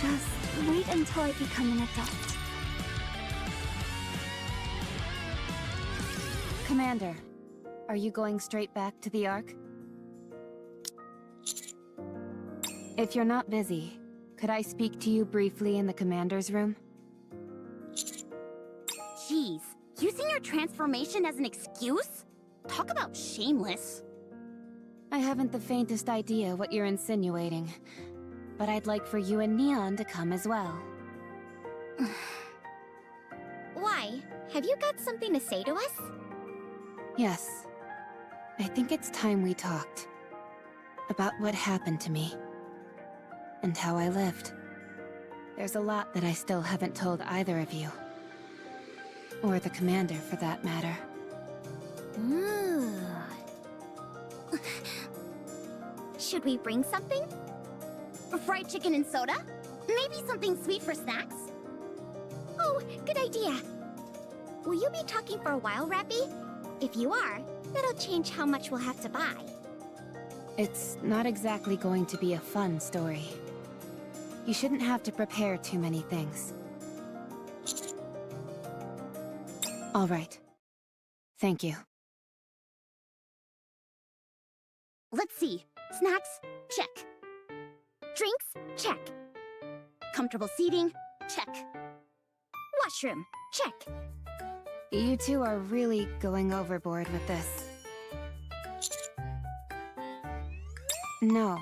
Just wait until I become an adult. Commander, are you going straight back to the Ark? If you're not busy, could I speak to you briefly in the Commander's room? Jeez, using your transformation as an excuse? Talk about shameless. I haven't the faintest idea what you're insinuating, but I'd like for you and Neon to come as well. Why? Have you got something to say to us? Yes. I think it's time we talked. About what happened to me. And how I lived. There's a lot that I still haven't told either of you. Or the Commander, for that matter. Ooh. Should we bring something? Fried chicken and soda? Maybe something sweet for snacks? Oh, good idea. Will you be talking for a while, Rappi? If you are, that'll change how much we'll have to buy. It's not exactly going to be a fun story. You shouldn't have to prepare too many things. All right. Thank you. Let's see. Snacks? Check. Drinks? Check. Comfortable seating? Check. Washroom? Check. You two are really going overboard with this. No,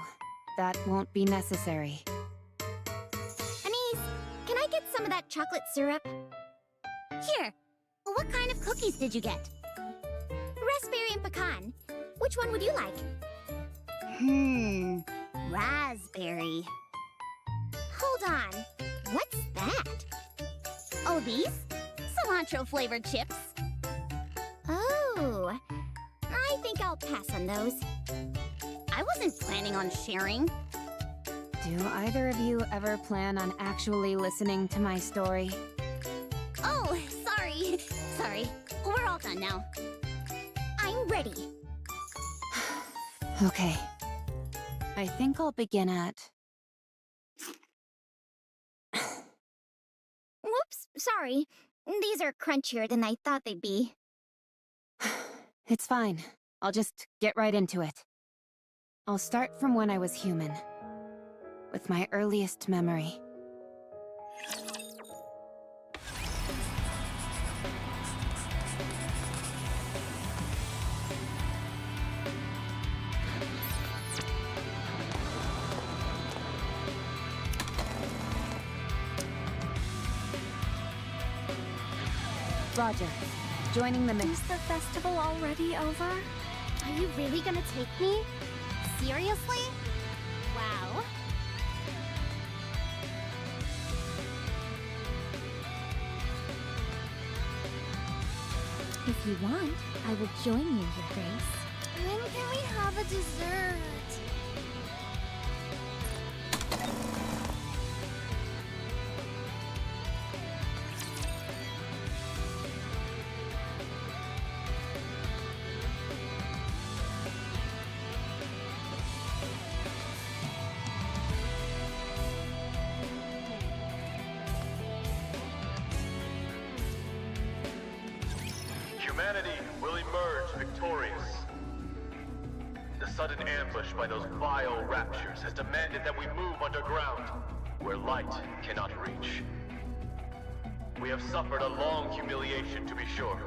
that won't be necessary. Anise, can I get some of that chocolate syrup? Here. What kind of cookies did you get? Raspberry and pecan. Which one would you like? Raspberry. Hold on. What's that? Oh, these? Cilantro-flavored chips. Oh. I think I'll pass on those. I wasn't planning on sharing. Do either of you ever plan on actually listening to my story? Oh, sorry. Sorry. We're all done now. I'm ready. Okay. I think I'll begin at... Whoops, sorry. These are crunchier than I thought they'd be. It's fine. I'll just get right into it. I'll start from when I was human. With my earliest memory. Roger. Joining the mix. Is the festival already over? Are you really gonna take me? Seriously? Wow. If you want, I will join you, Your Grace. When can we have a dessert? Humanity will emerge victorious. The sudden ambush by those vile raptures has demanded that we move underground, where light cannot reach. We have suffered a long humiliation, to be sure.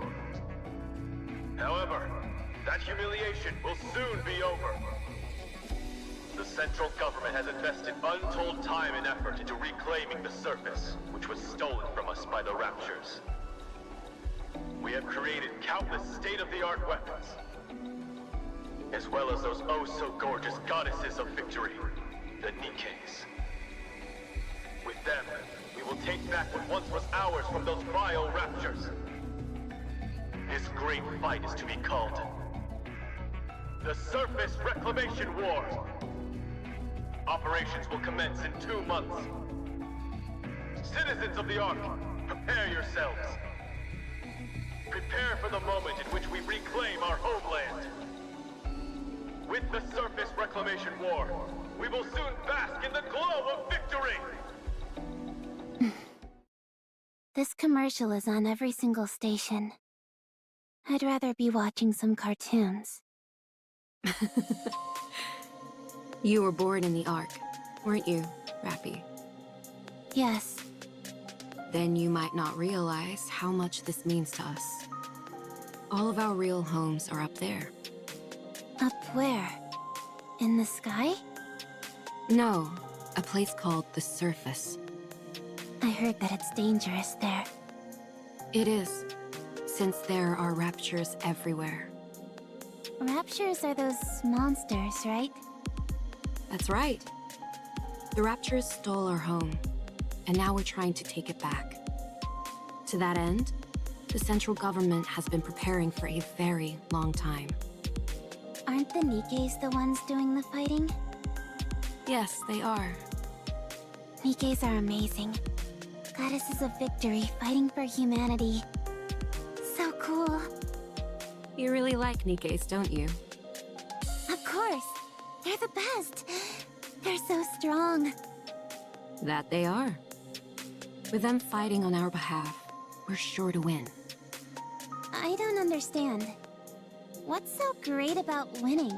However, that humiliation will soon be over. The central government has invested untold time and effort into reclaiming the surface, which was stolen from us by the raptures. We have created countless state-of-the-art weapons, as well as those oh-so-gorgeous goddesses of victory, the Nikkes. With them, we will take back what once was ours from those vile raptures. This great fight is to be called the Surface Reclamation War. Operations will commence in 2 months. Citizens of the Ark, prepare yourselves. Prepare for the moment in which we reclaim our homeland. With the Surface Reclamation War, we will soon bask in the glow of victory! This commercial is on every single station. I'd rather be watching some cartoons. You were born in the Ark, weren't you, Rapis? Yes. Then you might not realize how much this means to us. All of our real homes are up there. Up where? In the sky? No, a place called the Surface. I heard that it's dangerous there. It is, since there are raptures everywhere. Raptures are those monsters, right? That's right. The raptures stole our home, and now we're trying to take it back. To that end, the central government has been preparing for a very long time. Aren't the Nikkes the ones doing the fighting? Yes, they are. Nikkes are amazing. Goddesses of victory fighting for humanity. So cool. You really like Nikkes, don't you? Of course. They're the best. They're so strong. That they are. With them fighting on our behalf, we're sure to win. I don't understand. What's so great about winning?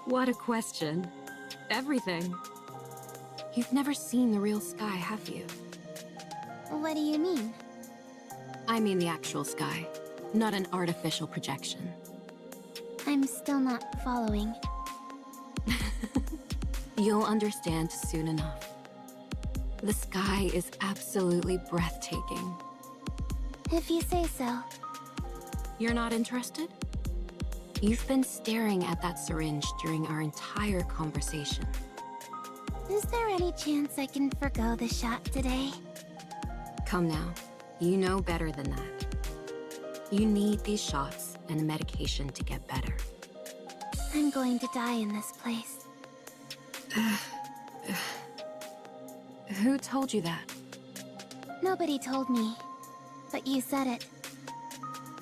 What a question. Everything. You've never seen the real sky, have you? What do you mean? I mean the actual sky, not an artificial projection. I'm still not following. You'll understand soon enough. The sky is absolutely breathtaking. If you say so. You're not interested? You've been staring at that syringe during our entire conversation. Is there any chance I can forgo the shot today? Come now, you know better than that. You need these shots and medication to get better. I'm going to die in this place. Who told you that? Nobody told me, but you said it.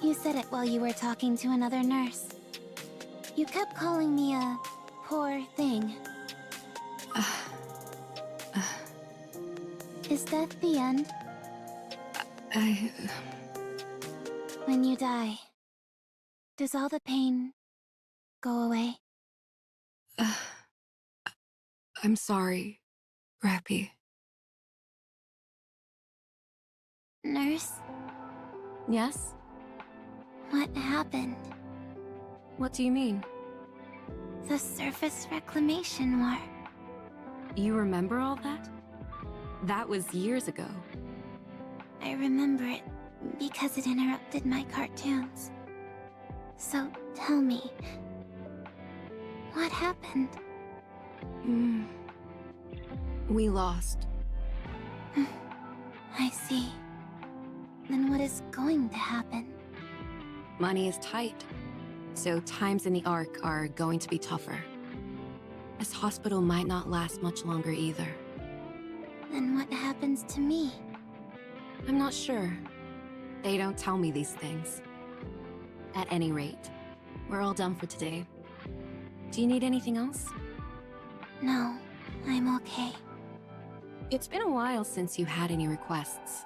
You said it while you were talking to another nurse. You kept calling me a poor thing. Is death the end? When you die, does all the pain go away? I'm sorry, Rapis. Nurse, Yes? what happened? What do you mean? The surface reclamation war. You remember all that? That was years ago. I remember it because it interrupted my cartoons. So tell me, what happened? We lost. I see. Then what is going to happen? Money is tight, so times in the Ark are going to be tougher. This hospital might not last much longer either. Then what happens to me? I'm not sure. They don't tell me these things. At any rate, we're all done for today. Do you need anything else? No, I'm okay. It's been a while since you had any requests.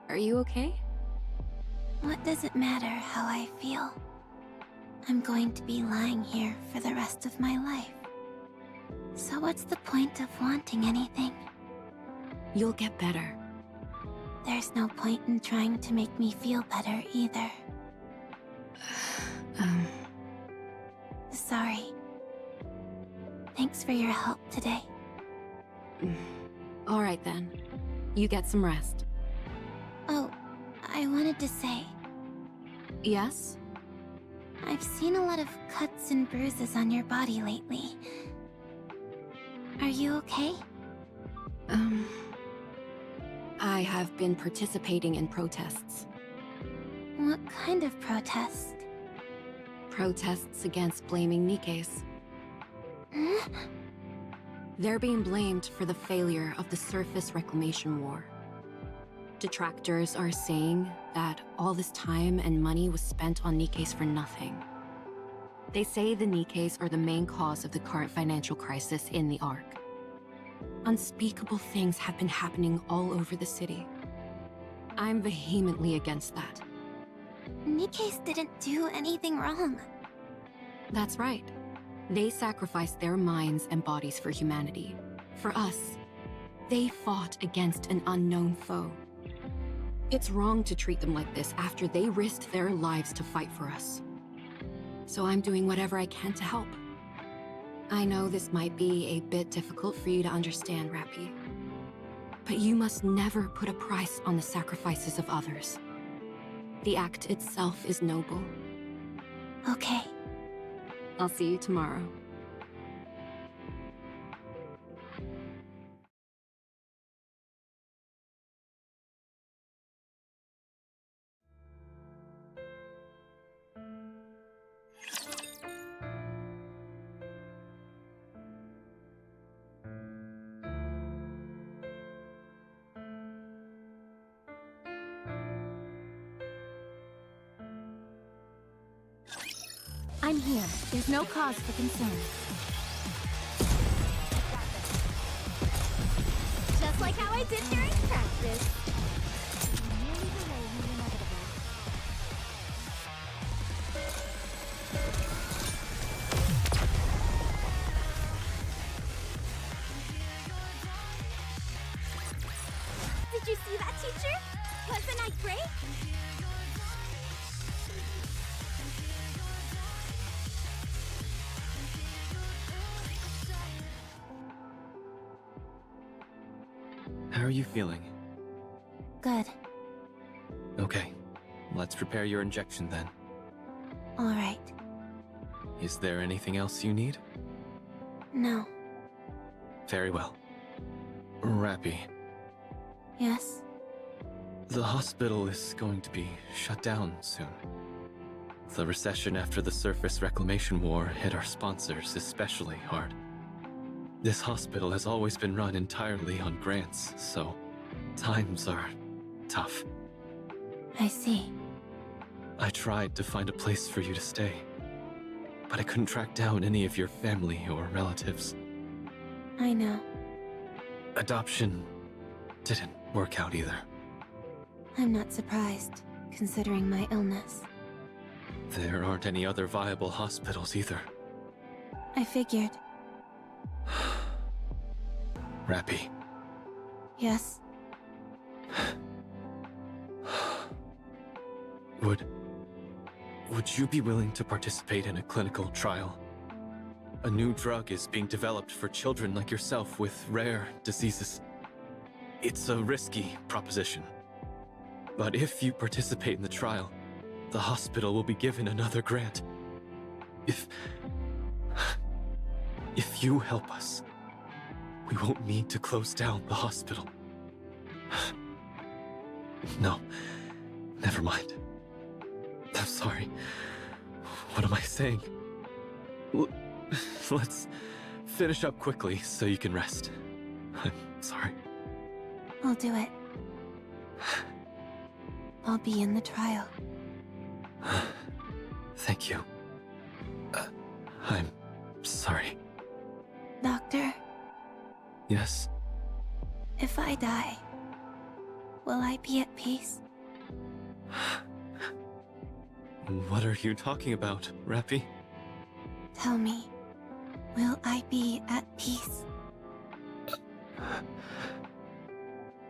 Are you okay? What does it matter how I feel? I'm going to be lying here for the rest of my life. So what's the point of wanting anything? You'll get better. There's no point in trying to make me feel better either. Sorry. Thanks for your help today. All right then. You get some rest. Oh, I wanted to say, Yes? I've seen a lot of cuts and bruises on your body lately. Are you okay? I have been participating in protests. What kind of protest? Protests against blaming Nikkes. Huh? They're being blamed for the failure of the surface reclamation war. Detractors are saying that all this time and money was spent on Nikkes for nothing. They say the Nikkes are the main cause of the current financial crisis in the Ark. Unspeakable things have been happening all over the city. I'm vehemently against that. Nikke's didn't do anything wrong. That's right. They sacrificed their minds and bodies for humanity. For us, they fought against an unknown foe. It's wrong to treat them like this after they risked their lives to fight for us. So I'm doing whatever I can to help. I know this might be a bit difficult for you to understand, Rapis. But you must never put a price on the sacrifices of others. The act itself is noble. Okay. I'll see you tomorrow. I'm here. There's no cause for concern. Just like how I did during practice. Merely delaying the inevitable. Did you see that, teacher? Wasn't I great? How are you feeling? Good. Okay, let's prepare your injection then. All right. Is there anything else you need? No. Very well. Rapis, Yes? the hospital is going to be shut down soon. The recession after the Surface Reclamation War hit our sponsors especially hard. This hospital has always been run entirely on grants, so times are tough. I see. I tried to find a place for you to stay, but I couldn't track down any of your family or relatives. I know. Adoption didn't work out either. I'm not surprised, considering my illness. There aren't any other viable hospitals either. I figured. Rapis, Yes? would you be willing to participate in a clinical trial? A new drug is being developed for children like yourself with rare diseases. It's a risky proposition. But if you participate in the trial, the hospital will be given another grant. If you help us, we won't need to close down the hospital. No, never mind. I'm sorry. What am I saying? Let's finish up quickly so you can rest. I'm sorry. I'll do it. I'll be in the trial. Thank you. I'm sorry. Doctor, Yes? if I die, will I be at peace? What are you talking about, Rapis? Tell me, will I be at peace?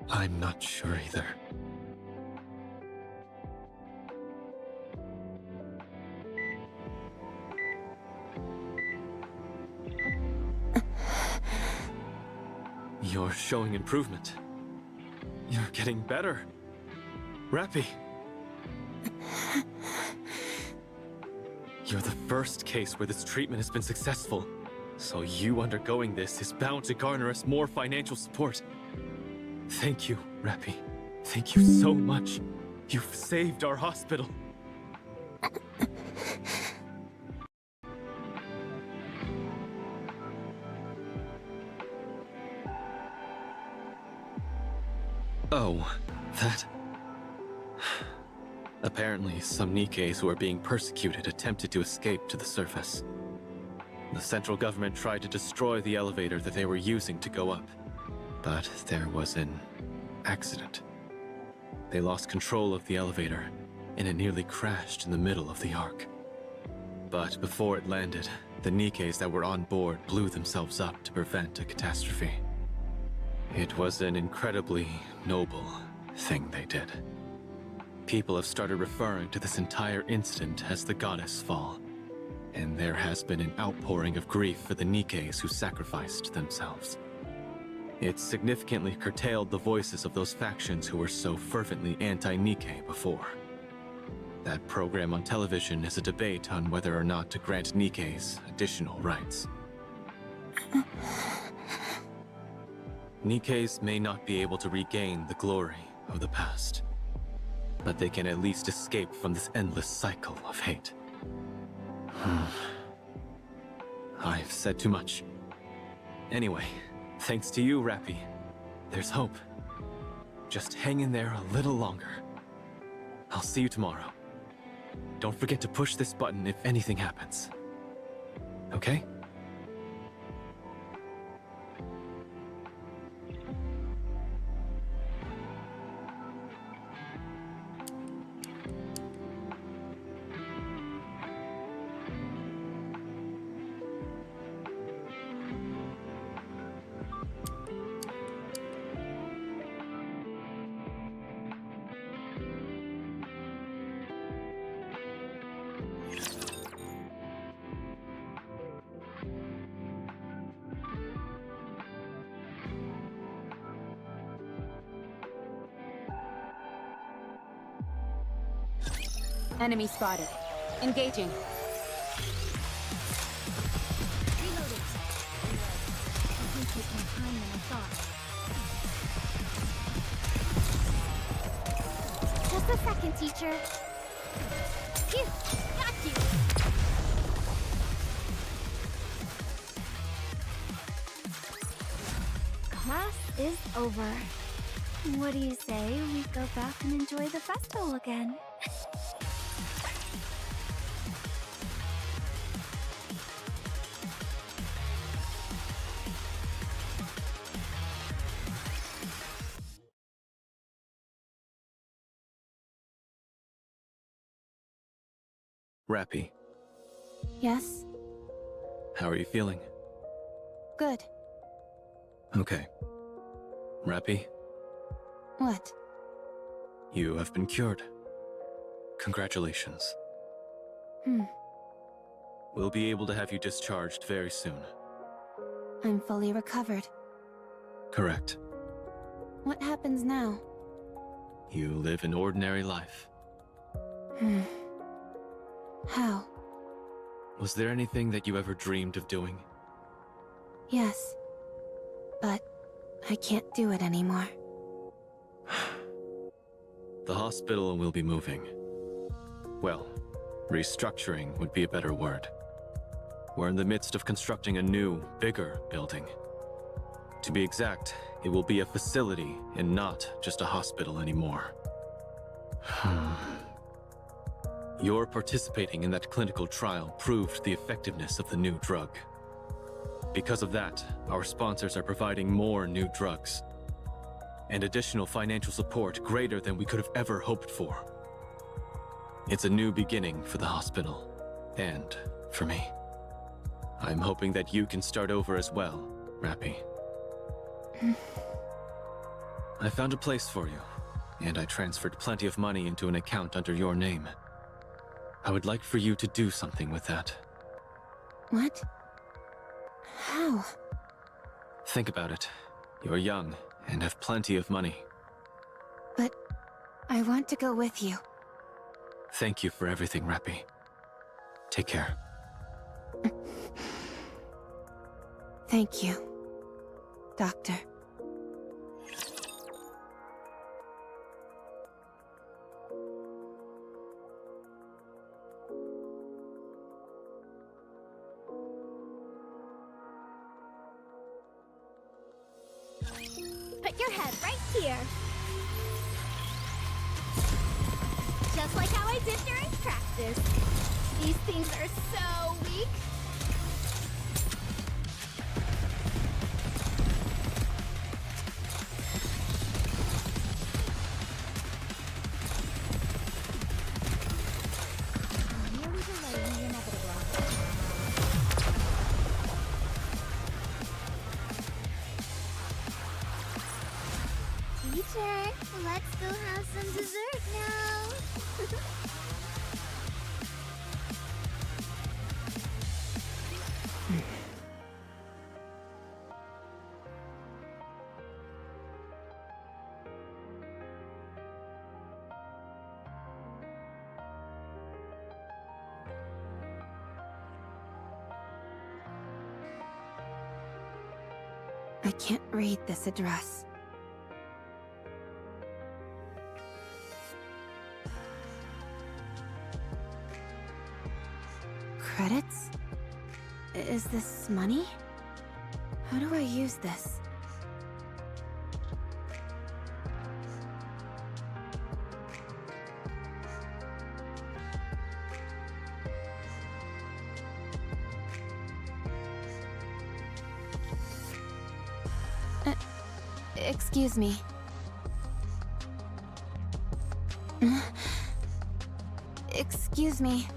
I'm not sure either. You're showing improvement. You're getting better. Rapis! You're the first case where this treatment has been successful. So you undergoing this is bound to garner us more financial support. Thank you, Rapis. Thank you so much. You've saved our hospital. Oh, that... Apparently, some Nikkes who are being persecuted attempted to escape to the surface. The central government tried to destroy the elevator that they were using to go up. But there was an accident. they lost control of the elevator, and it nearly crashed in the middle of the arc. But before it landed, the Nikkes that were on board blew themselves up to prevent a catastrophe. It was an incredibly noble thing they did. People have started referring to this entire incident as the Goddess Fall, and there has been an outpouring of grief for the Nikkes who sacrificed themselves. It significantly curtailed the voices of those factions who were so fervently anti-Nikke before. That program on television is a debate on whether or not to grant Nikkes additional rights. Nikkes may not be able to regain the glory of the past, but they can at least escape from this endless cycle of hate. I've said too much. Anyway, thanks to you, Rapis, there's hope. Just hang in there a little longer. I'll see you tomorrow. Don't forget to push this button if anything happens. Okay? Enemy spotted. Engaging. Reloading. This may take more time than I thought. Just a second, teacher. Phew, got you. Class is over. What do you say we go back and enjoy the festival again? Rapis, Yes? how are you feeling? Good. Okay. Rapis, What? you have been cured. Congratulations. We'll be able to have you discharged very soon. I'm fully recovered. Correct. What happens now? You live an ordinary life. How? Was there anything that you ever dreamed of doing? Yes. But I can't do it anymore. The hospital will be moving. Well, restructuring would be a better word. We're in the midst of constructing a new, bigger building. To be exact, it will be a facility and not just a hospital anymore. Your participating in that clinical trial proved the effectiveness of the new drug. Because of that, our sponsors are providing more new drugs and additional financial support greater than we could have ever hoped for. It's a new beginning for the hospital, and for me. I'm hoping that you can start over as well, Rapis. I found a place for you, and I transferred plenty of money into an account under your name. I would like for you to do something with that. What? How? Think about it. You're young and have plenty of money. But I want to go with you. Thank you for everything, Rapis. Take care. Thank you, Doctor. Put your head right here. Just like how I did during practice. These things are so weak. Teacher, let's go have some dessert now. I can't read this address. Credits? Is this money? How do I use this? Excuse me. Excuse me.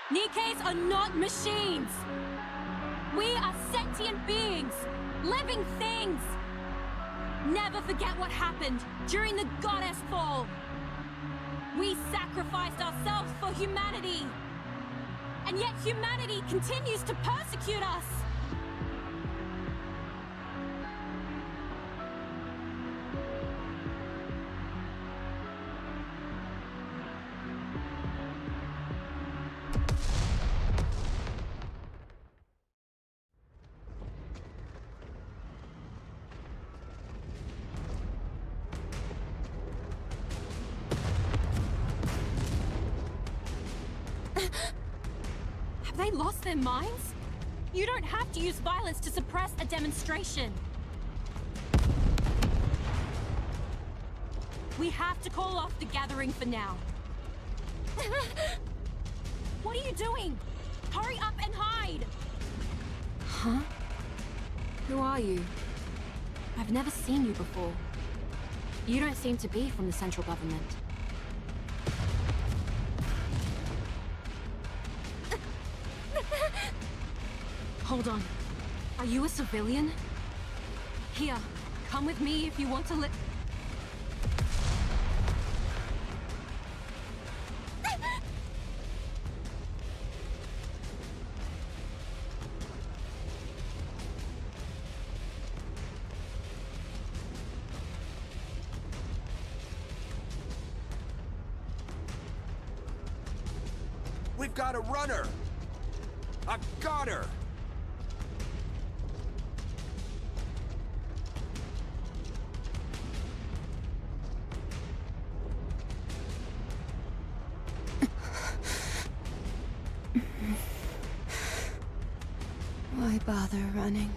Nikkes are not machines! We are sentient beings, living things! Never forget what happened during the Goddess Fall! We sacrificed ourselves for humanity! And yet humanity continues to persecute us! Have they lost their minds? You don't have to use violence to suppress a demonstration. We have to call off the gathering for now. What are you doing? Hurry up and hide! Huh? Who are you? I've never seen you before. You don't seem to be from the central government. Hold on. Are you a civilian? Here, come with me if you want to live. We've got a runner! I've got her! Why bother running?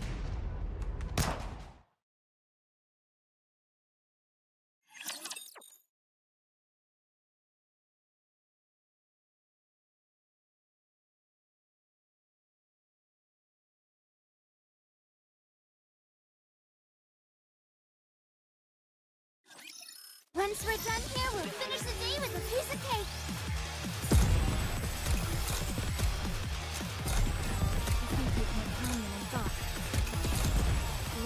Once we're done here, we'll finish the day with a piece of cake. This may take more time than I thought.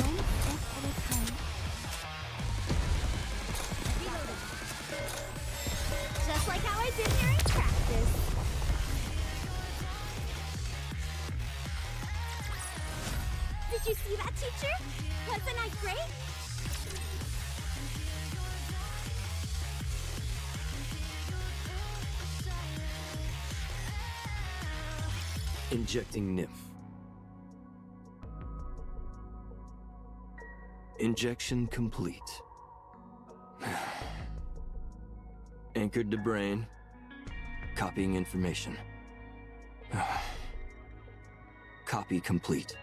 One step at a time. Just like how I did here in practice. Did you see that, teacher? Wasn't I great? Injecting nymph. Injection complete. Anchored to brain. Copying information. Copy complete.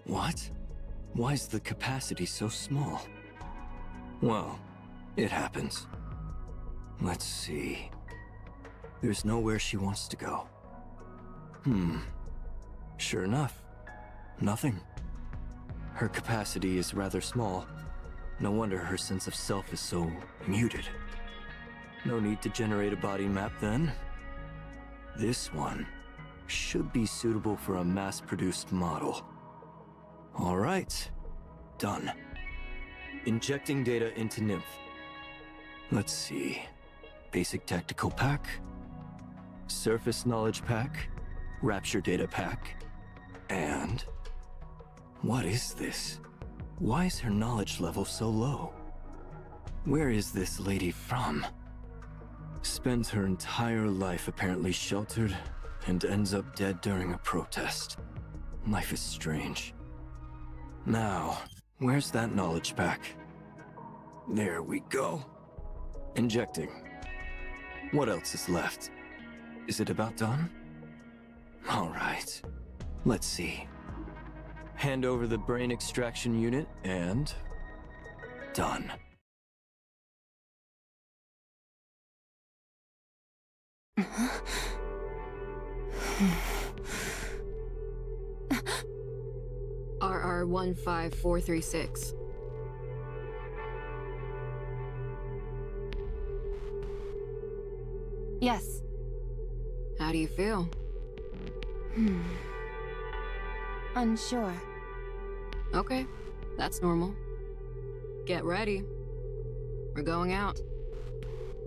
What? Why is the capacity so small? Well, it happens. Let's see. There's nowhere she wants to go. Sure enough. Nothing. Her capacity is rather small. No wonder her sense of self is so muted. No need to generate a body map then. This one should be suitable for a mass-produced model. All right. Done. Injecting data into Nymph. Let's see. Basic tactical pack. Surface knowledge pack. Rapture data pack. And... what is this? Why is her knowledge level so low? Where is this lady from? Spends her entire life apparently sheltered and ends up dead during a protest. Life is strange. Now, where's that knowledge pack? There we go. Injecting. What else is left? Is it about done? All right. Let's see. Hand over the brain extraction unit and... done. RR15436. Yes. How do you feel? Unsure. Okay, that's normal. Get ready. We're going out.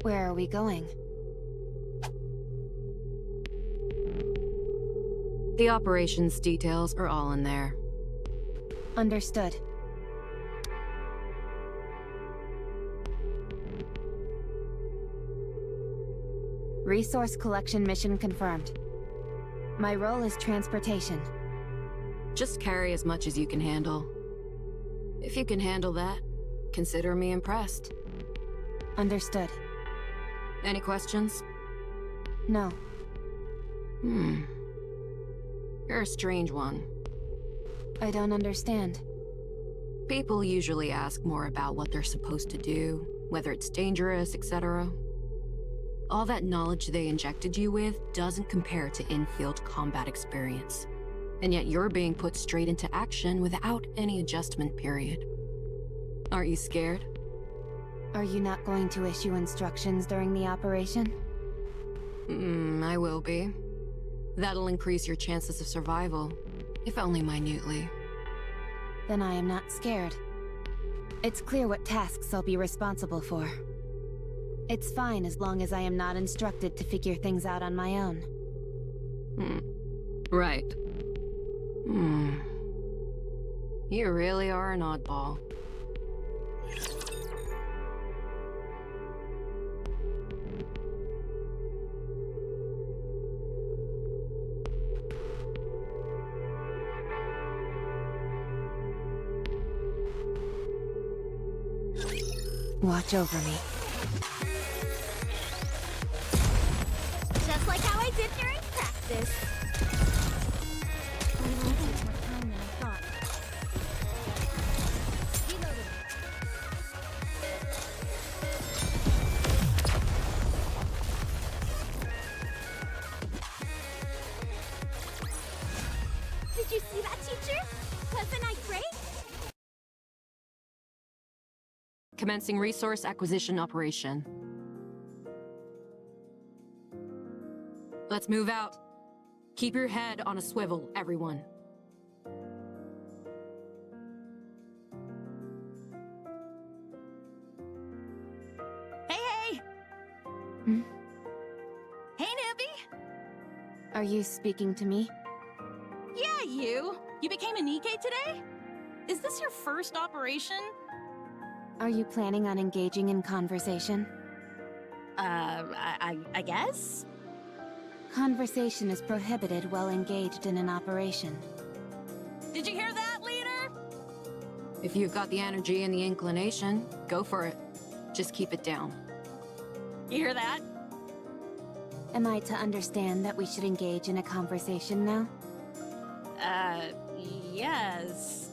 Where are we going? The operations details are all in there. Understood. Resource collection mission confirmed. My role is transportation. Just carry as much as you can handle. If you can handle that, consider me impressed. Understood. Any questions? No. You're a strange one. I don't understand. People usually ask more about what they're supposed to do, whether it's dangerous, etc. All that knowledge they injected you with doesn't compare to in-field combat experience. And yet you're being put straight into action without any adjustment period. Aren't you scared? Are you not going to issue instructions during the operation? I will be. That'll increase your chances of survival, if only minutely. Then I am not scared. It's clear what tasks I'll be responsible for. It's fine as long as I am not instructed to figure things out on my own. Right. You really are an oddball. Watch over me. Just like how I did during practice. It will take more time than I thought. Reloading. Did you see that, teacher? Wasn't I great? Commencing resource acquisition operation. Let's move out. Keep your head on a swivel, everyone. Hey! Hmm? Hey, Nikke! Are you speaking to me? Yeah, you. You became a Nikke today? Is this your first operation? Are you planning on engaging in conversation? I guess? Conversation is prohibited while engaged in an operation. Did you hear that, leader? If you've got the energy and the inclination, go for it. Just keep it down. You hear that? Am I to understand that we should engage in a conversation now? Yes.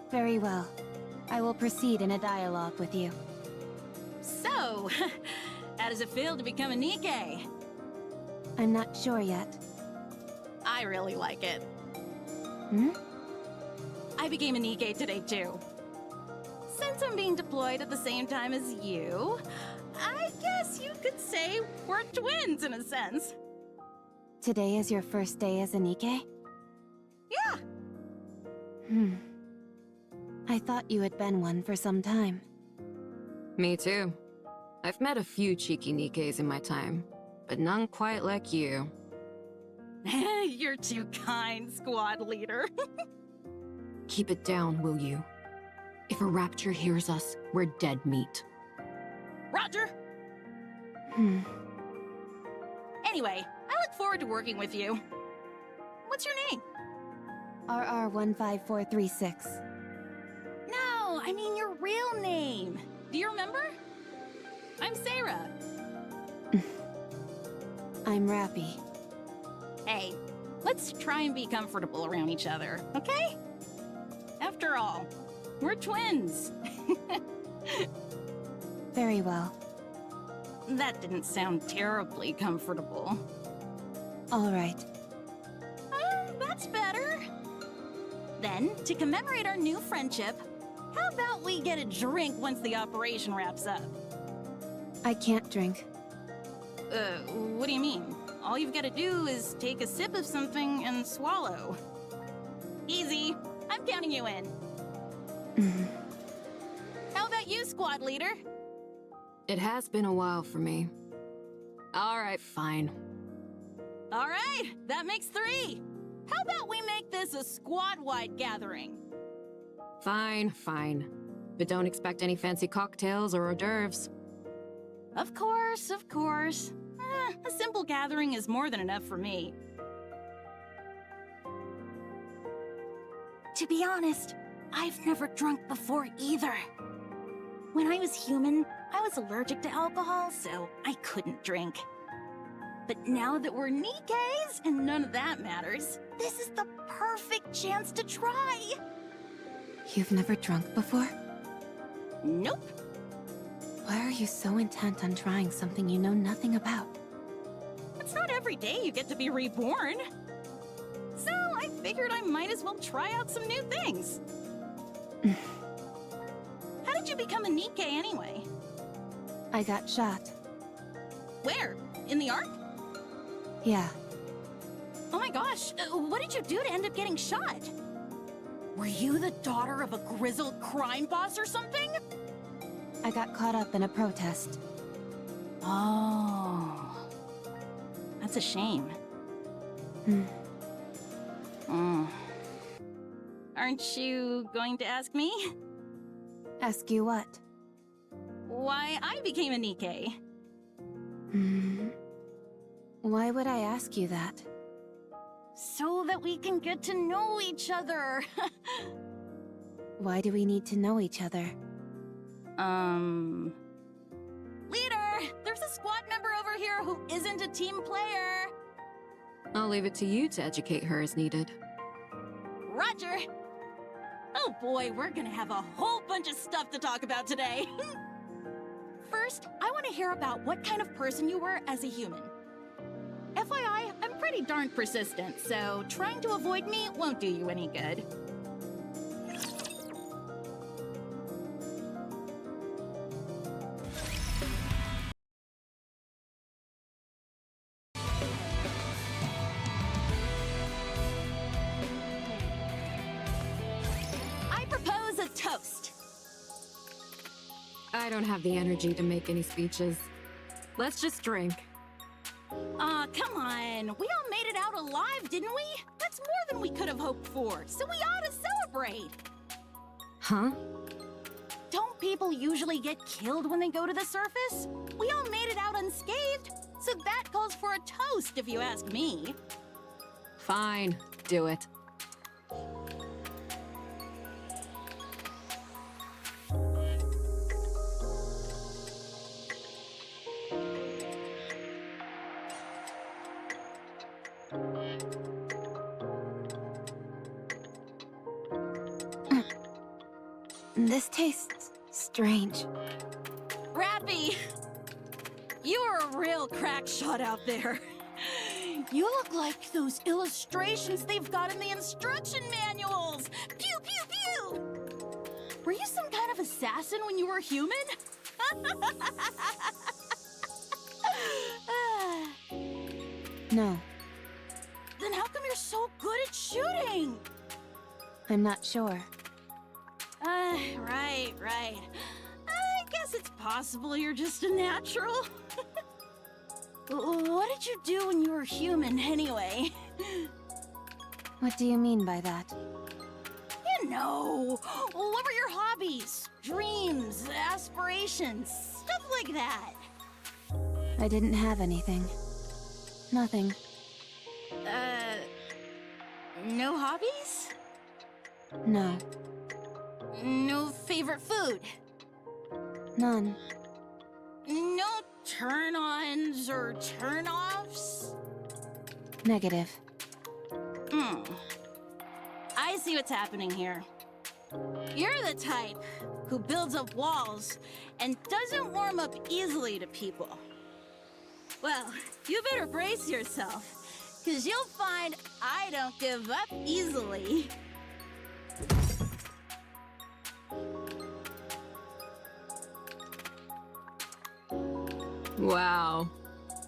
Very well. I will proceed in a dialogue with you. So, how does it feel to become a Nikke? I'm not sure yet. I really like it. Hmm? I became a Nikke today, too. Since I'm being deployed at the same time as you, I guess you could say we're twins in a sense. Today is your first day as a Nikke? Yeah. I thought you had been one for some time. Me too. I've met a few cheeky Nikkes in my time, but none quite like you. You're too kind, squad leader. Keep it down, will you? If a rapture hears us, we're dead meat. Roger! Anyway, I look forward to working with you. What's your name? RR15436. No, I mean your real name. Do you remember? I'm Sarah. I'm Rapis. Hey, let's try and be comfortable around each other, okay? After all, we're twins. Very well. That didn't sound terribly comfortable. All right. That's better. Then, to commemorate our new friendship, how about we get a drink once the operation wraps up? I can't drink. What do you mean? All you've got to do is take a sip of something and swallow. Easy. I'm counting you in. How about you, squad leader? It has been a while for me. All right, fine. All right, that makes 3. How about we make this a squad-wide gathering? Fine, fine. But don't expect any fancy cocktails or hors d'oeuvres. Of course, of course. A simple gathering is more than enough for me. To be honest, I've never drunk before either. When I was human, I was allergic to alcohol, so I couldn't drink. But now that we're Nikkes and none of that matters, this is the perfect chance to try. You've never drunk before? Nope. Why are you so intent on trying something you know nothing about? It's not every day you get to be reborn. So I figured I might as well try out some new things. How did you become a Nikke anyway? I got shot. Where? In the Ark? Yeah. Oh my gosh, what did you do to end up getting shot? Were you the daughter of a grizzled crime boss or something? I got caught up in a protest. Oh. That's a shame. Aren't you going to ask me? Ask you what? Why I became a Nikke. Why would I ask you that? So that we can get to know each other. Why do we need to know each other? Leader, there's a squad member over here who isn't a team player. I'll leave it to you to educate her as needed. Roger. Oh boy, we're gonna have a whole bunch of stuff to talk about today. First, I want to hear about what kind of person you were as a human. FYI, I'm pretty darn persistent, so trying to avoid me won't do you any good. I propose a toast. I don't have the energy to make any speeches. Let's just drink. Aw, come on. We all made it out alive, didn't we? That's more than we could have hoped for, so we ought to celebrate. Huh? Don't people usually get killed when they go to the surface? We all made it out unscathed, so that calls for a toast, if you ask me. Fine, do it. This tastes strange. Rappy! You're a real crack shot out there. You look like those illustrations they've got in the instruction manuals! Pew, pew, pew! Were you some kind of assassin when you were human? No, Then how come you're so good at shooting? I'm not sure. Right. I guess it's possible you're just a natural. What did you do when you were human, anyway? What do you mean by that? You know, what were your hobbies, dreams, aspirations, stuff like that? I didn't have anything. Nothing. No hobbies? No. No favorite food? None. No turn-ons or turn-offs? Negative. I see what's happening here. You're the type who builds up walls and doesn't warm up easily to people. Well, you better brace yourself, 'cause you'll find I don't give up easily. Wow.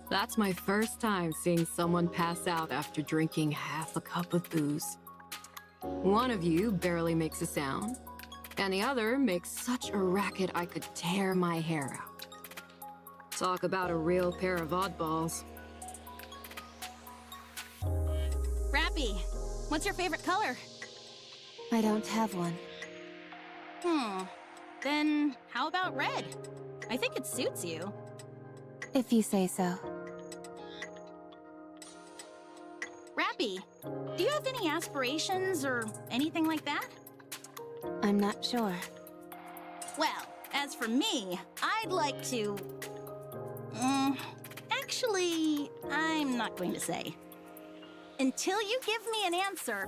That's my first time seeing someone pass out after drinking half a cup of booze. One of you barely makes a sound, and the other makes such a racket I could tear my hair out. Talk about a real pair of oddballs. Rappy, what's your favorite color? I don't have one. Then how about red? I think it suits you. If you say so. Rappy, do you have any aspirations or anything like that? I'm not sure. Well, as for me, I'd like to... actually, I'm not going to say. Until you give me an answer,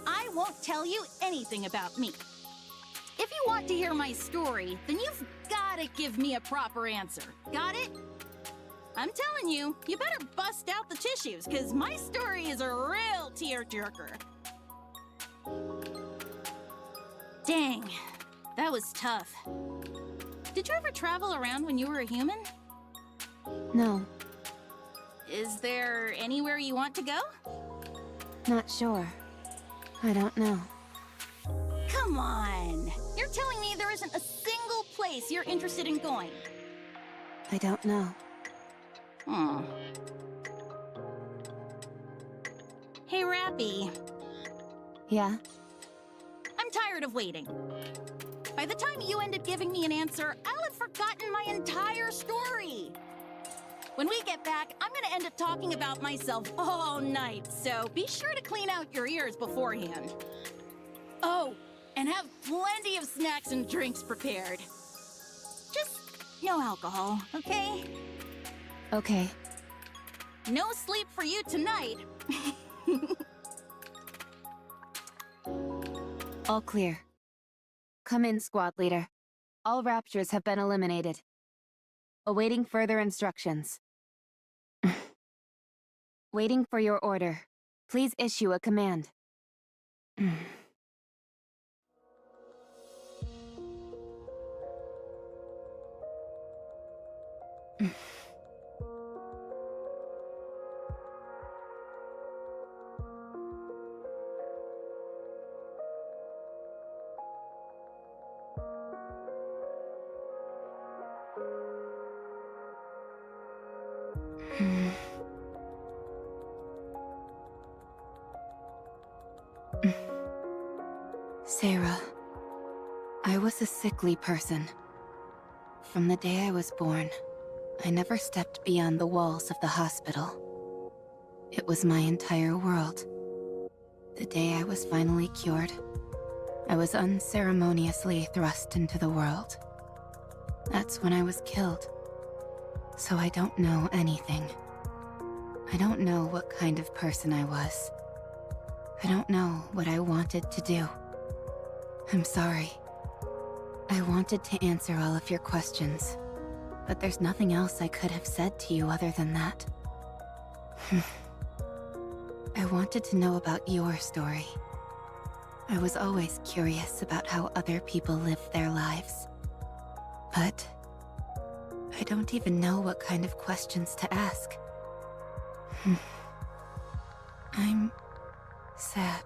I won't tell you anything about me. If you want to hear my story, then you've gotta give me a proper answer. Got it? I'm telling you, you better bust out the tissues, 'cause my story is a real tearjerker. Dang, that was tough. Did you ever travel around when you were a human? No, Is there anywhere you want to go? not sure. I don't know. Come on! You're telling me there isn't a single place you're interested in going? I don't know. Hey, Rappy. Yeah? I'm tired of waiting. By the time you end up giving me an answer, I'll have forgotten my entire story. When we get back, I'm gonna end up talking about myself all night, so be sure to clean out your ears beforehand. Oh, and have plenty of snacks and drinks prepared. Just no alcohol, okay? Okay. No sleep for you tonight. All clear. Come in, squad leader. All raptors have been eliminated. Awaiting further instructions. Waiting for your order. Please issue a command. Sarah, I was a sickly person. From the day I was born, I never stepped beyond the walls of the hospital. It was my entire world. The day I was finally cured, I was unceremoniously thrust into the world. That's when I was killed. So I don't know anything. I don't know what kind of person I was. I don't know what I wanted to do. I'm sorry. I wanted to answer all of your questions, but there's nothing else I could have said to you other than that. I wanted to know about your story. I was always curious about how other people live their lives. But I don't even know what kind of questions to ask. I'm sad.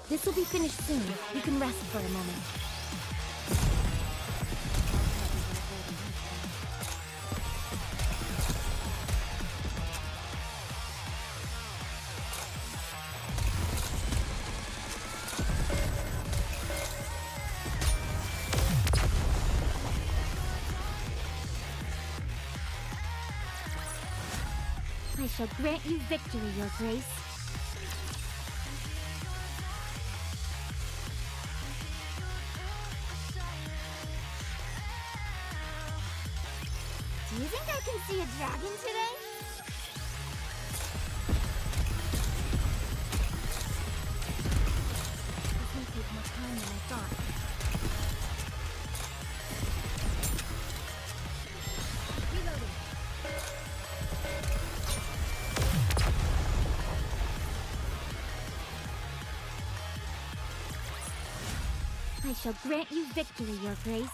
This will be finished soon. You can rest for a moment. I shall grant you victory, Your Grace. Do you think I can see a dragon today? This may take more time than I thought. Reloading. I shall grant you victory, Your Grace.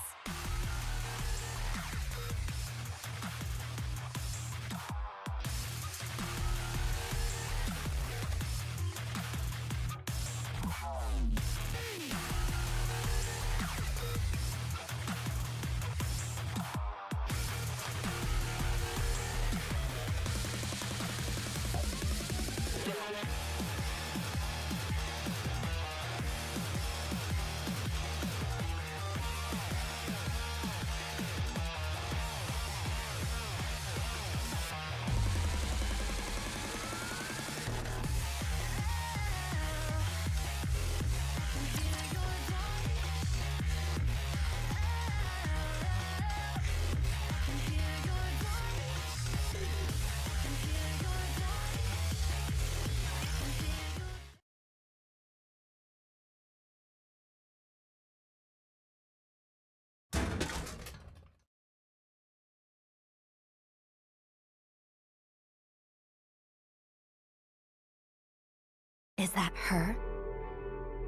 Is that her?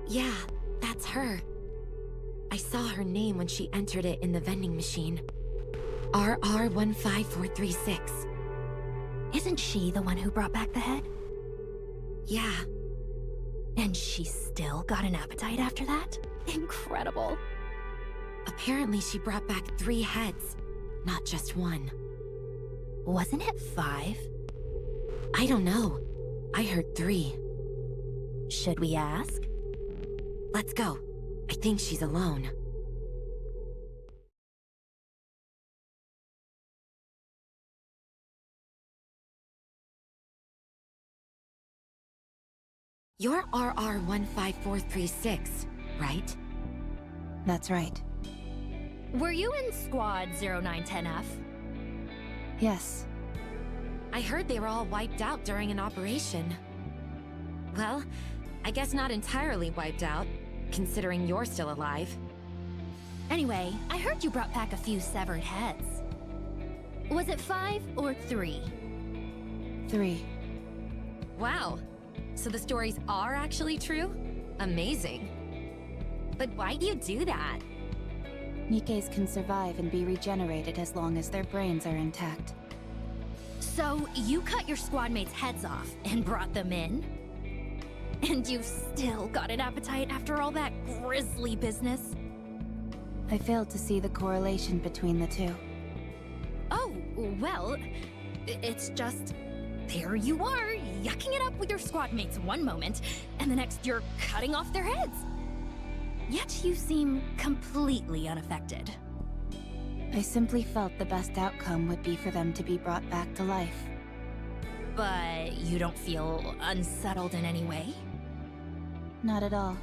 Yeah, that's her. I saw her name when she entered it in the vending machine. RR15436. Isn't she the one who brought back the head? Yeah. And she still got an appetite after that? Incredible. Apparently she brought back 3 heads, not just one. Wasn't it 5? I don't know. I heard 3. Should we ask? Let's go. I think she's alone. You're RR15436, right? That's right. Were you in Squad 0910F? Yes. I heard they were all wiped out during an operation. Well, I guess not entirely wiped out, considering you're still alive. Anyway, I heard you brought back a few severed heads. Was it 5 or 3? 3. Wow. So the stories are actually true? Amazing. But why'd you do that? Nikkes can survive and be regenerated as long as their brains are intact. So, you cut your squad mates' heads off and brought them in? And you've still got an appetite after all that grisly business? I failed to see the correlation between the two. Oh, well, it's just... There you are, yucking it up with your squad mates one moment, and the next you're cutting off their heads. Yet you seem completely unaffected. I simply felt the best outcome would be for them to be brought back to life. But you don't feel unsettled in any way? Not at all.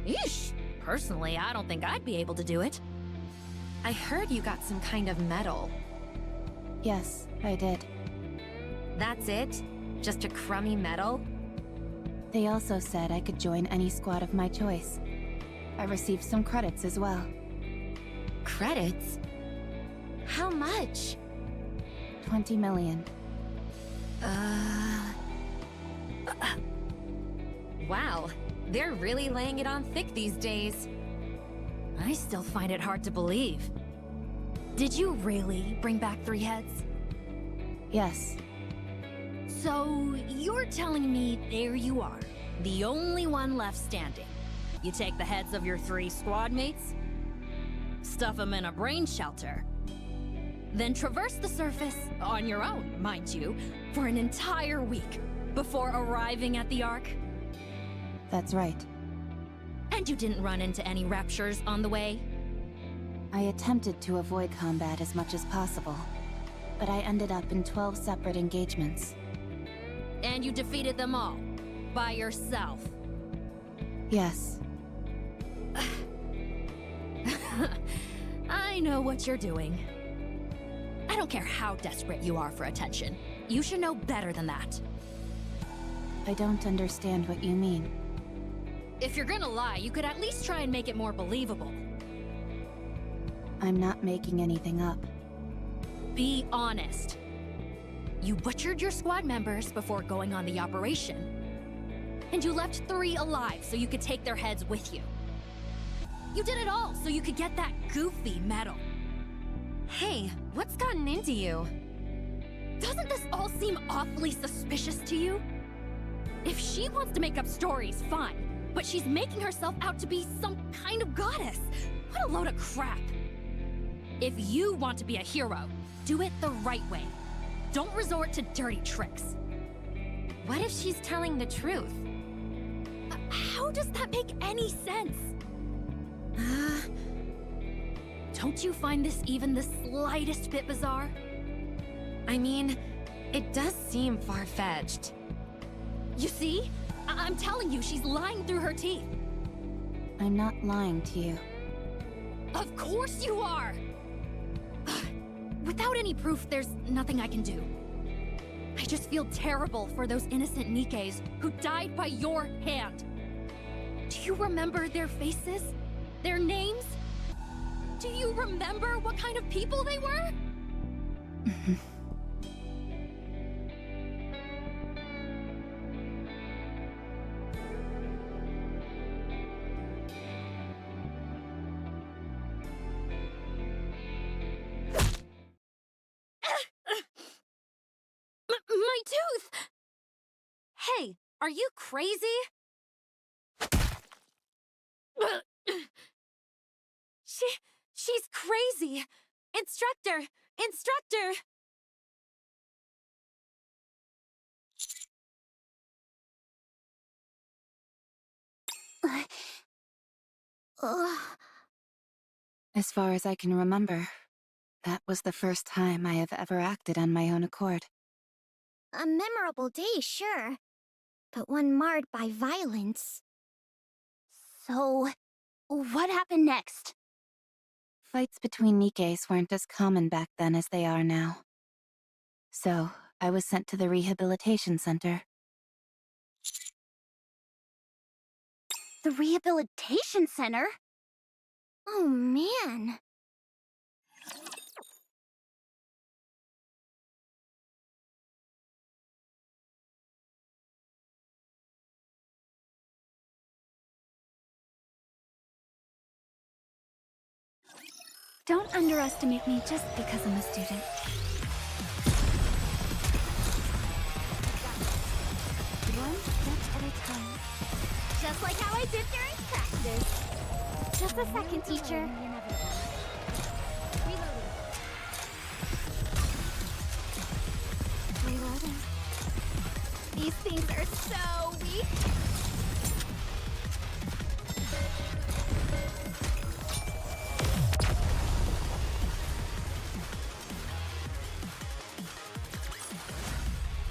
Eesh! Personally, I don't think I'd be able to do it. I heard you got some kind of medal. Yes, I did. That's it? Just a crummy medal? They also said I could join any squad of my choice. I received some credits as well. Credits? How much? 20 million. Wow, they're really laying it on thick these days. I still find it hard to believe. Did you really bring back 3 heads? Yes. So, you're telling me there you are, the only one left standing. You take the heads of your 3 squad mates, stuff them in a brain shelter, then traverse the surface, on your own, mind you, for an entire week before arriving at the Ark? That's right. And you didn't run into any raptures on the way? I attempted to avoid combat as much as possible, but I ended up in 12 separate engagements. And you defeated them all, by yourself? Yes. I know what you're doing. I don't care how desperate you are for attention. You should know better than that. I don't understand what you mean. If you're gonna lie, you could at least try and make it more believable. I'm not making anything up. Be honest. You butchered your squad members before going on the operation. And you left 3 alive so you could take their heads with you. You did it all so you could get that goofy medal. Hey, what's gotten into you? Doesn't this all seem awfully suspicious to you? If she wants to make up stories, fine. But she's making herself out to be some kind of goddess. What a load of crap. If you want to be a hero, do it the right way. Don't resort to dirty tricks. What if she's telling the truth? How does that make any sense? Don't you find this even the slightest bit bizarre? I mean, it does seem far-fetched. You see? I'm telling you, she's lying through her teeth. I'm not lying to you. Of course you are! Without any proof, there's nothing I can do. I just feel terrible for those innocent Nikkes who died by your hand. Do you remember their faces? Their names? Do you remember what kind of people they were? My tooth! Hey, are you crazy? She's crazy! Instructor! Instructor! As far as I can remember, that was the first time I have ever acted on my own accord. A memorable day, sure. But one marred by violence. So, what happened next? Fights between Nikkes weren't as common back then as they are now. So, I was sent to the rehabilitation center. The rehabilitation center? Oh, man. Don't underestimate me just because I'm a student. One step at a time. Just like how I did during practice. Just a second, teacher. Things are so weak.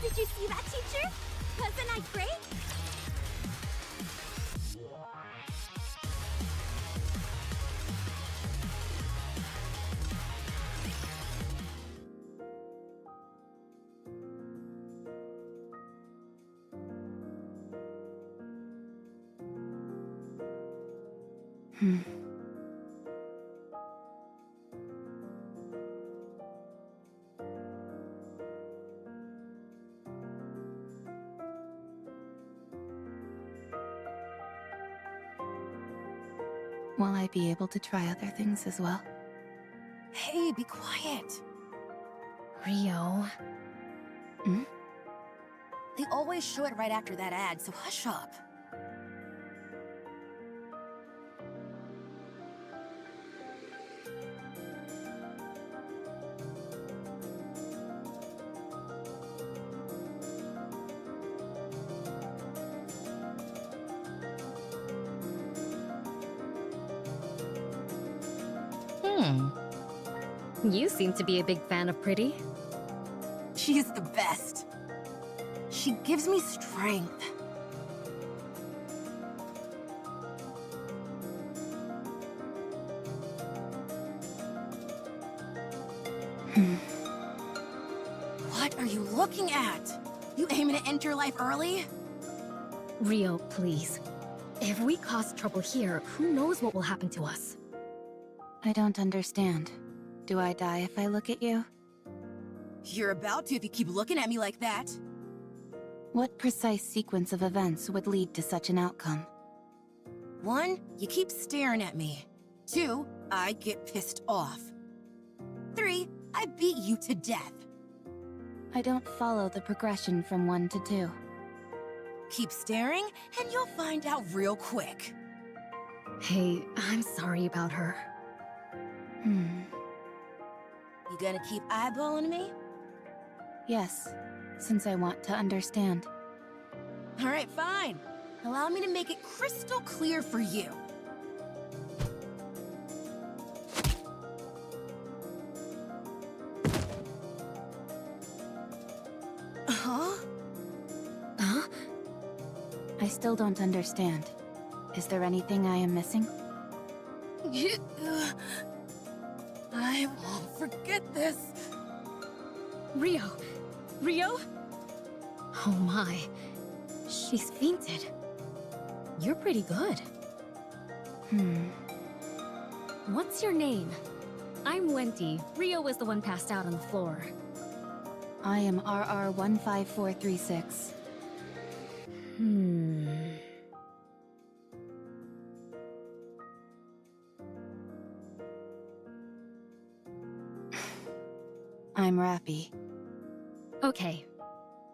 Did you see that, teacher? Wasn't I great? Will I be able to try other things as well? Hey, be quiet. Rio. Hmm? They always show it right after that ad, so hush up. You seem to be a big fan of Pretty. She's the best. She gives me strength. What are you looking at? You aiming to end your life early? Rio, please. If we cause trouble here, who knows what will happen to us? I don't understand. Do I die if I look at you? You're about to if you keep looking at me like that. What precise sequence of events would lead to such an outcome? 1, you keep staring at me. 2, I get pissed off. 3, I beat you to death. I don't follow the progression from 1 to 2. Keep staring, and you'll find out real quick. Hey, I'm sorry about her. You gonna keep eyeballing me? Yes, since I want to understand. Alright, fine. Allow me to make it crystal clear for you. Huh? Huh? I still don't understand. Is there anything I am missing? I won't forget this. Rio! Rio? Oh my. She's fainted. You're pretty good. What's your name? I'm Wendy. Rio was the one passed out on the floor. I am RR15436. I'm Rapis. Okay.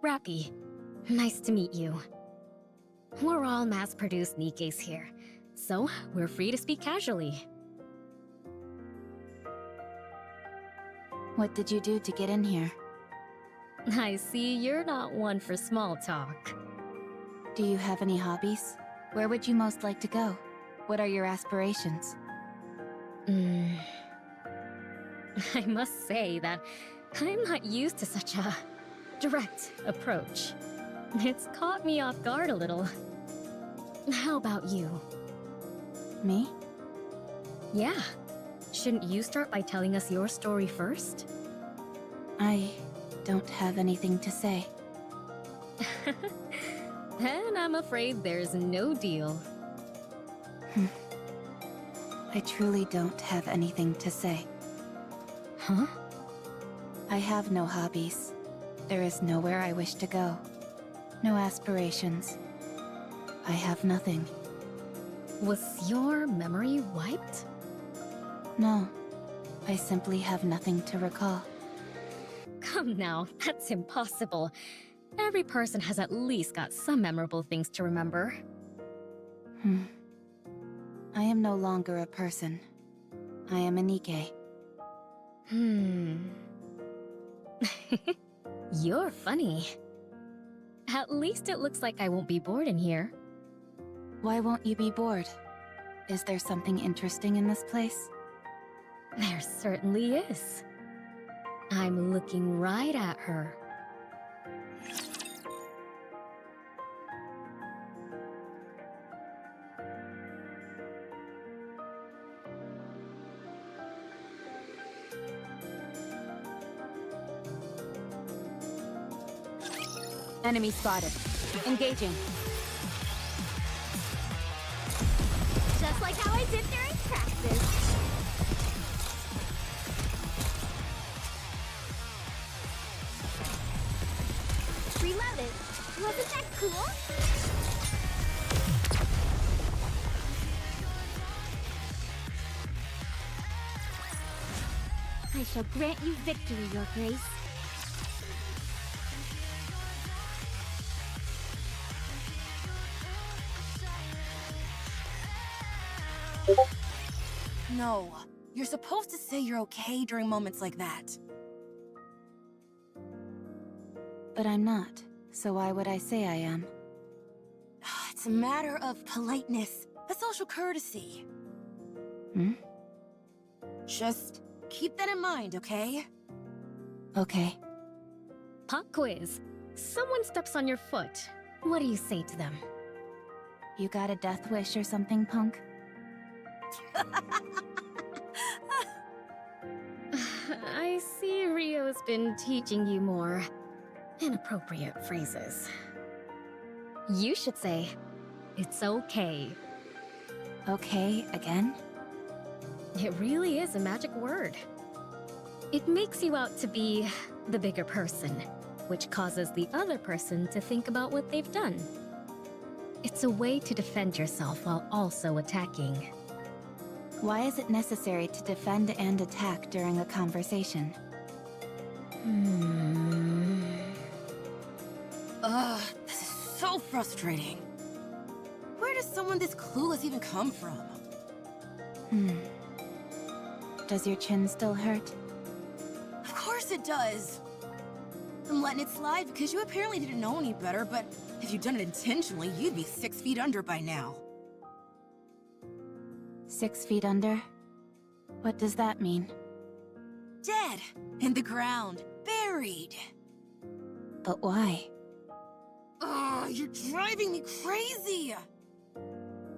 Rappi. Nice to meet you. We're all mass-produced Nikkes here, so we're free to speak casually. What did you do to get in here? I see you're not one for small talk. Do you have any hobbies? Where would you most like to go? What are your aspirations? I must say that I'm not used to such a direct approach. It's caught me off guard a little. How about you? Me? Yeah. Shouldn't you start by telling us your story first? I don't have anything to say. Then I'm afraid there's no deal. I truly don't have anything to say. Huh? I have no hobbies. There is nowhere I wish to go. No aspirations. I have nothing. Was your memory wiped? No. I simply have nothing to recall. Come now, that's impossible. Every person has at least got some memorable things to remember. I am no longer a person. I am a Nikke. You're funny. At least it looks like I won't be bored in here. Why won't you be bored? Is there something interesting in this place? There certainly is. I'm looking right at her. Enemy spotted. Engaging. Just like how I did during practice. Reloaded. Wasn't that cool? I shall grant you victory, Your Grace. No, you're supposed to say you're okay during moments like that. But I'm not, so why would I say I am? It's a matter of politeness, a social courtesy. Hmm? Just keep that in mind, okay? Okay. Pop quiz. Someone steps on your foot. What do you say to them? You got a death wish or something, punk? I see Rio's been teaching you more inappropriate phrases. You should say, "It's okay." Okay, again? It really is a magic word. It makes you out to be the bigger person, which causes the other person to think about what they've done. It's a way to defend yourself while also attacking. Why is it necessary to defend and attack during a conversation? Ugh, this is so frustrating. Where does someone this clueless even come from? Does your chin still hurt? Of course it does. I'm letting it slide because you apparently didn't know any better, but if you'd done it intentionally, you'd be 6 feet under by now. 6 feet under? What does that mean? Dead. In the ground. Buried. But why? Ugh, you're driving me crazy!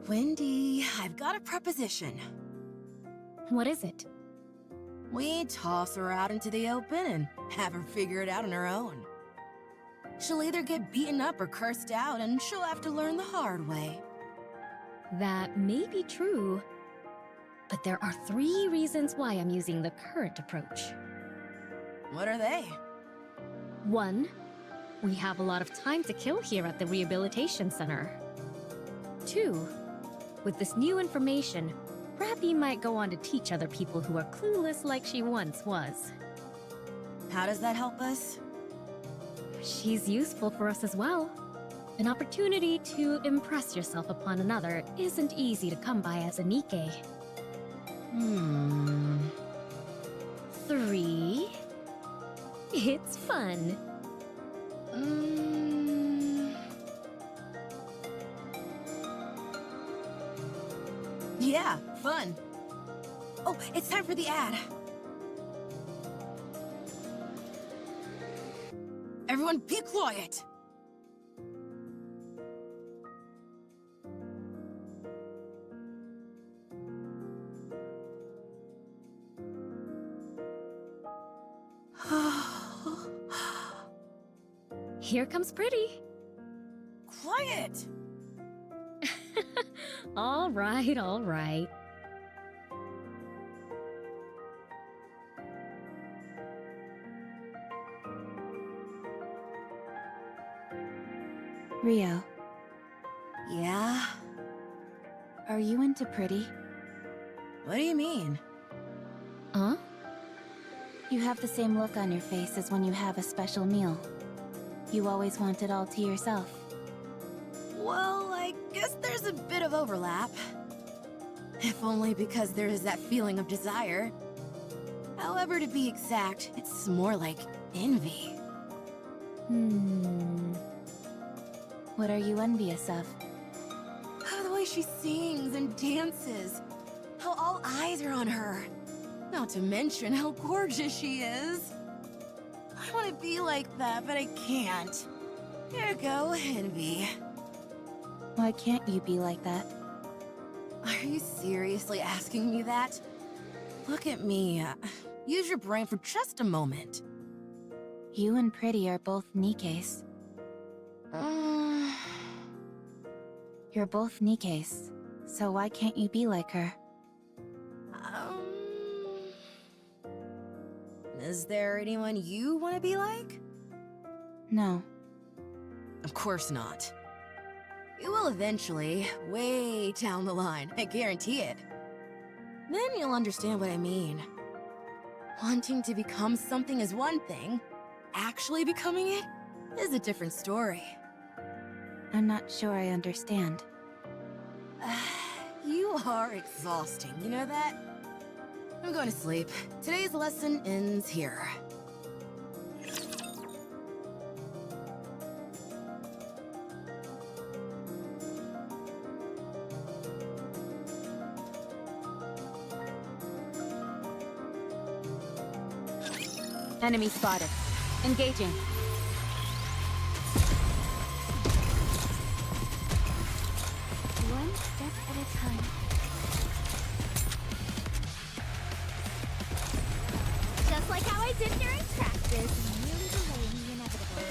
Wendy, I've got a proposition. What is it? We toss her out into the open and have her figure it out on her own. She'll either get beaten up or cursed out, and she'll have to learn the hard way. That may be true, but there are 3 reasons why I'm using the current approach. What are they? 1, we have a lot of time to kill here at the rehabilitation center. 2, with this new information, Rapis might go on to teach other people who are clueless like she once was. How does that help us? She's useful for us as well. An opportunity to impress yourself upon another isn't easy to come by as a Nikke. 3, it's fun. Yeah, fun. Oh, it's time for the ad. Everyone be quiet! Here comes Pretty. Quiet! All right, all right. Rio, Yeah? are you into Pretty? What do you mean? Huh? You have the same look on your face as when you have a special meal. You always want it all to yourself. Well, I guess there's a bit of overlap. If only because there is that feeling of desire. However, to be exact, it's more like envy. What are you envious of? Oh, the way she sings and dances. How all eyes are on her. Not to mention how gorgeous she is. I want to be like that, but I can't. There you go, envy. Why can't you be like that? Are you seriously asking me that? Look at me. Use your brain for just a moment. You and Pretty are both Nikke's. You're both Nikke's, so why can't you be like her? Is there anyone you want to be like? No. Of course not. You will eventually, way down the line, I guarantee it. Then you'll understand what I mean. Wanting to become something is one thing. Actually becoming it is a different story. I'm not sure I understand. You are exhausting, you know that? I'm going to sleep. Today's lesson ends here. Enemy spotted. Engaging. One step at a time. Just like how I did during practice, merely delaying the inevitable.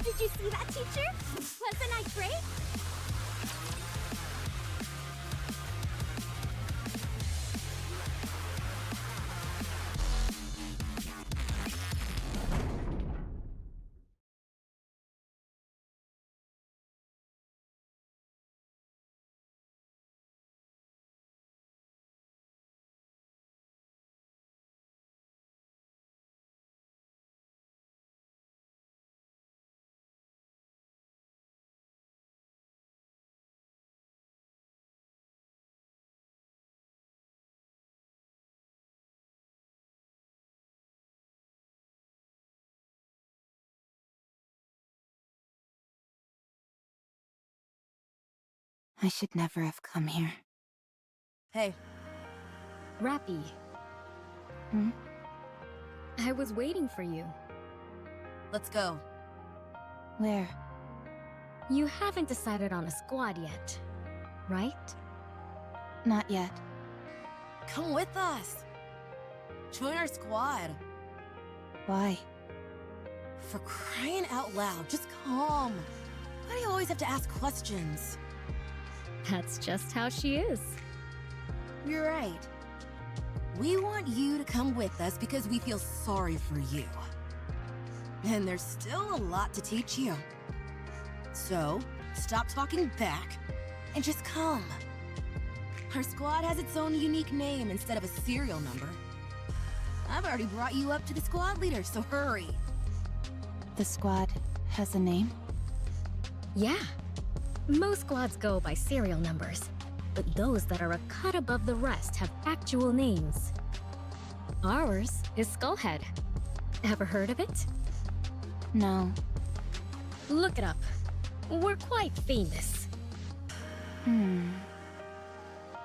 Did you see that, teacher? Wasn't I great? I should never have come here. Hey. Rappi. Hmm? I was waiting for you. Let's go. Where? You haven't decided on a squad yet, right? Not yet. Come with us. Join our squad. Why? For crying out loud, just come. Why do you always have to ask questions? That's just how she is. You're right. We want you to come with us because we feel sorry for you. And there's still a lot to teach you. So, stop talking back and just come. Our squad has its own unique name instead of a serial number. I've already brought you up to the squad leader, so hurry. The squad has a name? Yeah. Most squads go by serial numbers, but those that are a cut above the rest have actual names. Ours is Skullhead. Ever heard of it? No. Look it up. We're quite famous.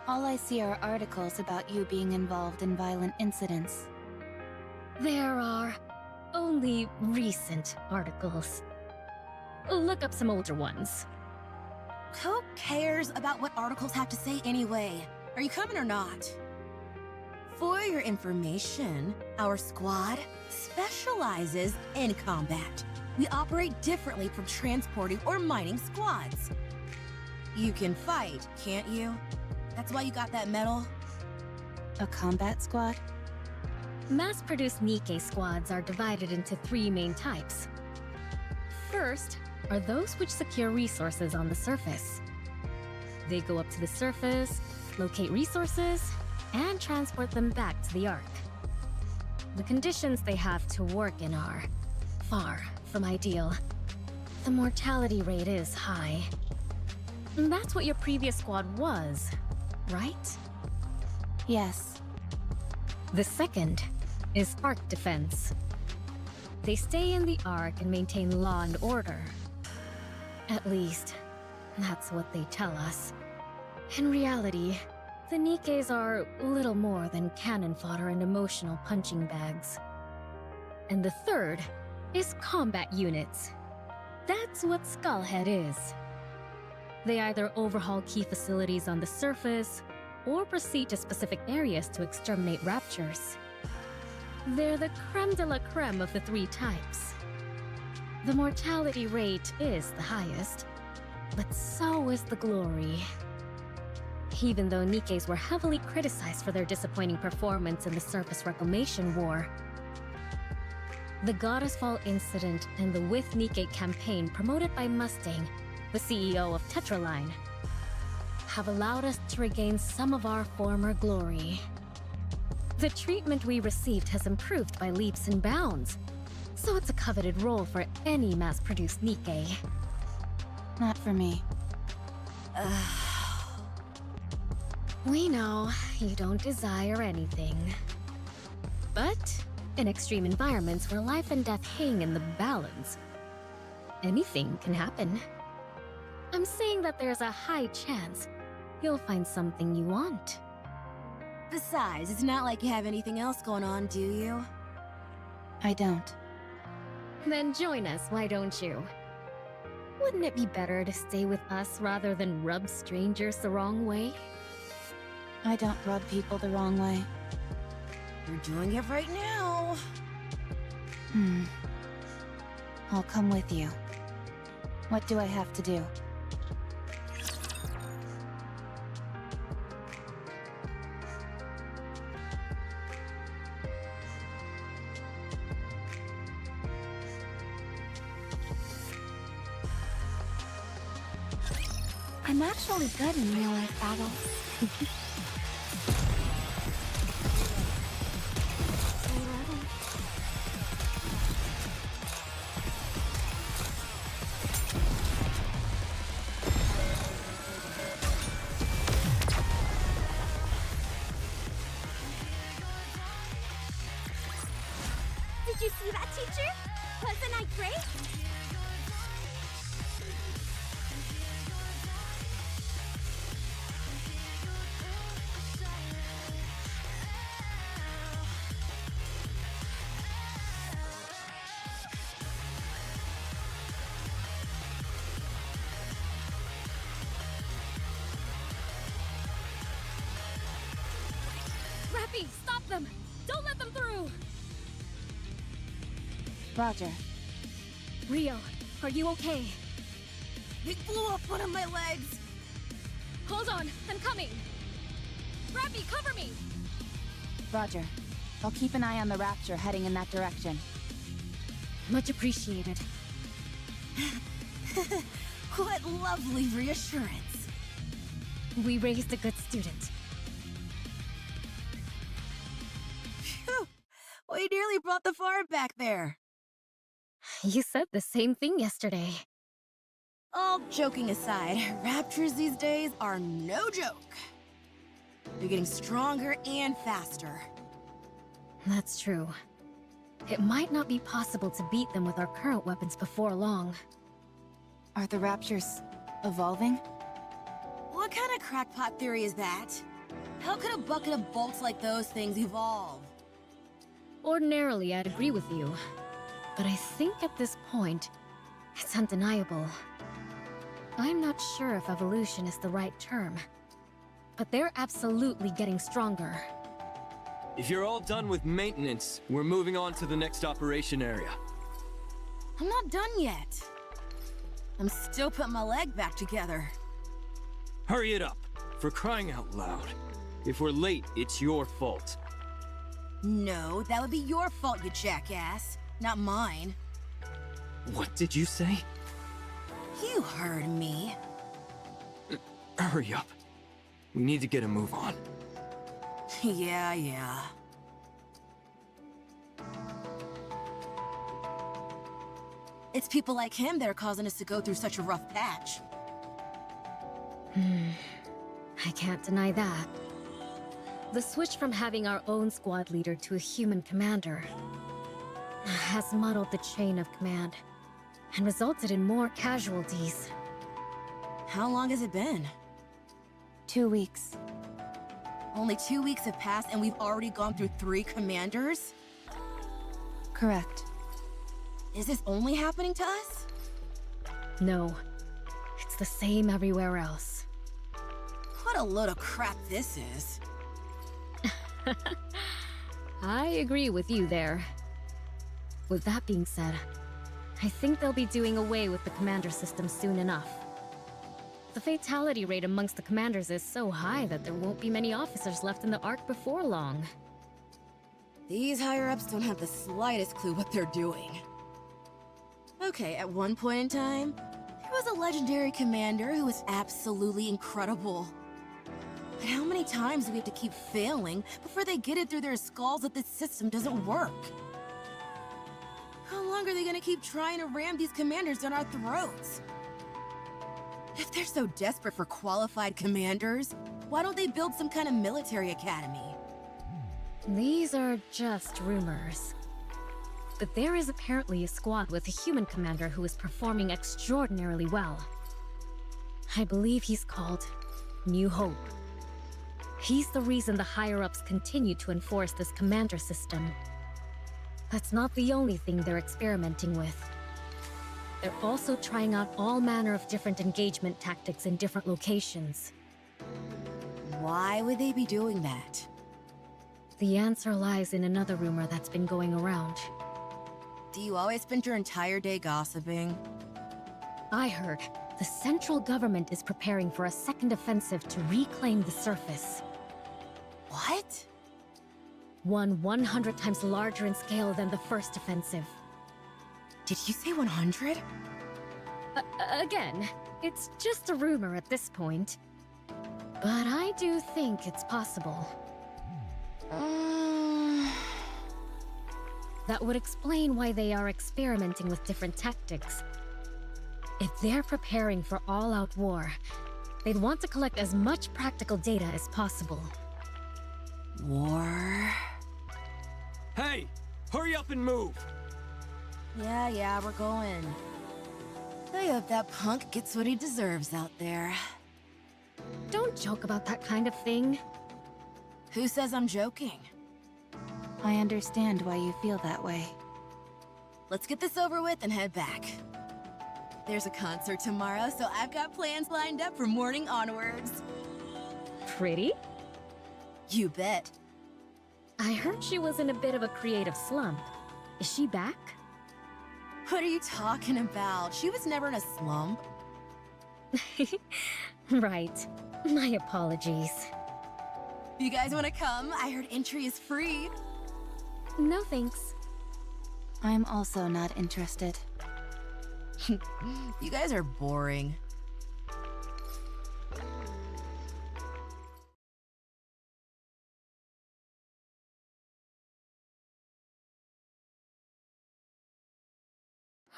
All I see are articles about you being involved in violent incidents. There are only recent articles. Look up some older ones. Who cares about what articles have to say anyway? Are you coming or not? For your information, our squad specializes in combat. We operate differently from transporting or mining squads. You can fight, can't you? That's why you got that medal? A combat squad? Mass-produced Nikke squads are divided into 3 main types. First are those which secure resources on the surface. They go up to the surface, locate resources, and transport them back to the Ark. The conditions they have to work in are far from ideal. The mortality rate is high. And that's what your previous squad was, right? Yes. The second is Ark Defense. They stay in the Ark and maintain law and order. At least, that's what they tell us. In reality, the Nikkes are little more than cannon fodder and emotional punching bags. And the third is combat units. That's what Skullhead is. They either overhaul key facilities on the surface, or proceed to specific areas to exterminate raptures. They're the creme de la creme of the three types. The mortality rate is the highest, but so is the glory. Even though Nikkes were heavily criticized for their disappointing performance in the Surface Reclamation War, the Goddess Fall incident and the With Nikke campaign promoted by Mustang, the CEO of Tetraline, have allowed us to regain some of our former glory. The treatment we received has improved by leaps and bounds, so it's a coveted role for any mass-produced Nikke. Not for me. We know you don't desire anything. But in extreme environments where life and death hang in the balance, anything can happen. I'm saying that there's a high chance you'll find something you want. Besides, it's not like you have anything else going on, do you? I don't. Then join us, why don't you? Wouldn't it be better to stay with us rather than rub strangers the wrong way? I don't rub people the wrong way. You're doing it right now. I'll come with you. What do I have to do? I'm actually good in real-life battles. Did you see that, teacher? Wasn't I great? Rapis, stop them! Don't let them through! Roger. Rio, are you okay? He blew up one of my legs! Hold on, I'm coming! Rappi, cover me! Roger. I'll keep an eye on the Rapture heading in that direction. Much appreciated. What lovely reassurance. We raised a good student. Phew! We nearly brought the farm back there. You said the same thing yesterday. All joking aside, raptors these days are no joke. They're getting stronger and faster. That's true. It might not be possible to beat them with our current weapons before long. Are the Raptures evolving? What kind of crackpot theory is that? How could a bucket of bolts like those things evolve? Ordinarily, I'd agree with you. But I think at this point, it's undeniable. I'm not sure if evolution is the right term, but they're absolutely getting stronger. If you're all done with maintenance, we're moving on to the next operation area. I'm not done yet. I'm still putting my leg back together. Hurry it up, for crying out loud. If we're late, it's your fault. No, that would be your fault, you jackass. Not mine. What did you say? You heard me. Hurry up. We need to get a move on. Yeah. It's people like him that are causing us to go through such a rough patch. I can't deny that. The switch from having our own squad leader to a human commander has muddled the chain of command and resulted in more casualties. How long has it been? 2 weeks. Only 2 weeks have passed and we've already gone through 3 commanders? Correct. Is this only happening to us? No, it's the same everywhere else. What a load of crap this is. I agree with you there. With that being said, I think they'll be doing away with the commander system soon enough. The fatality rate amongst the commanders is so high that there won't be many officers left in the Ark before long. These higher-ups don't have the slightest clue what they're doing. Okay, at one point in time, there was a legendary commander who was absolutely incredible. But how many times do we have to keep failing before they get it through their skulls that this system doesn't work? How long are they gonna keep trying to ram these commanders down our throats? If they're so desperate for qualified commanders, why don't they build some kind of military academy? These are just rumors. But there is apparently a squad with a human commander who is performing extraordinarily well. I believe he's called New Hope. He's the reason the higher-ups continue to enforce this commander system. That's not the only thing they're experimenting with. They're also trying out all manner of different engagement tactics in different locations. Why would they be doing that? The answer lies in another rumor that's been going around. Do you always spend your entire day gossiping? I heard the central government is preparing for a second offensive to reclaim the surface. What? One 100 times larger in scale than the first offensive. Did you say 100? Again, it's just a rumor at this point. But I do think it's possible. That would explain why they are experimenting with different tactics. If they're preparing for all-out war, they'd want to collect as much practical data as possible. War? Hey! Hurry up and move! Yeah, we're going. I hope that punk gets what he deserves out there. Don't joke about that kind of thing. Who says I'm joking? I understand why you feel that way. Let's get this over with and head back. There's a concert tomorrow, so I've got plans lined up from morning onwards. Pretty? You bet. I heard she was in a bit of a creative slump. Is she back? What are you talking about? She was never in a slump. Right. My apologies. You guys want to come? I heard entry is free. No thanks. I'm also not interested. You guys are boring.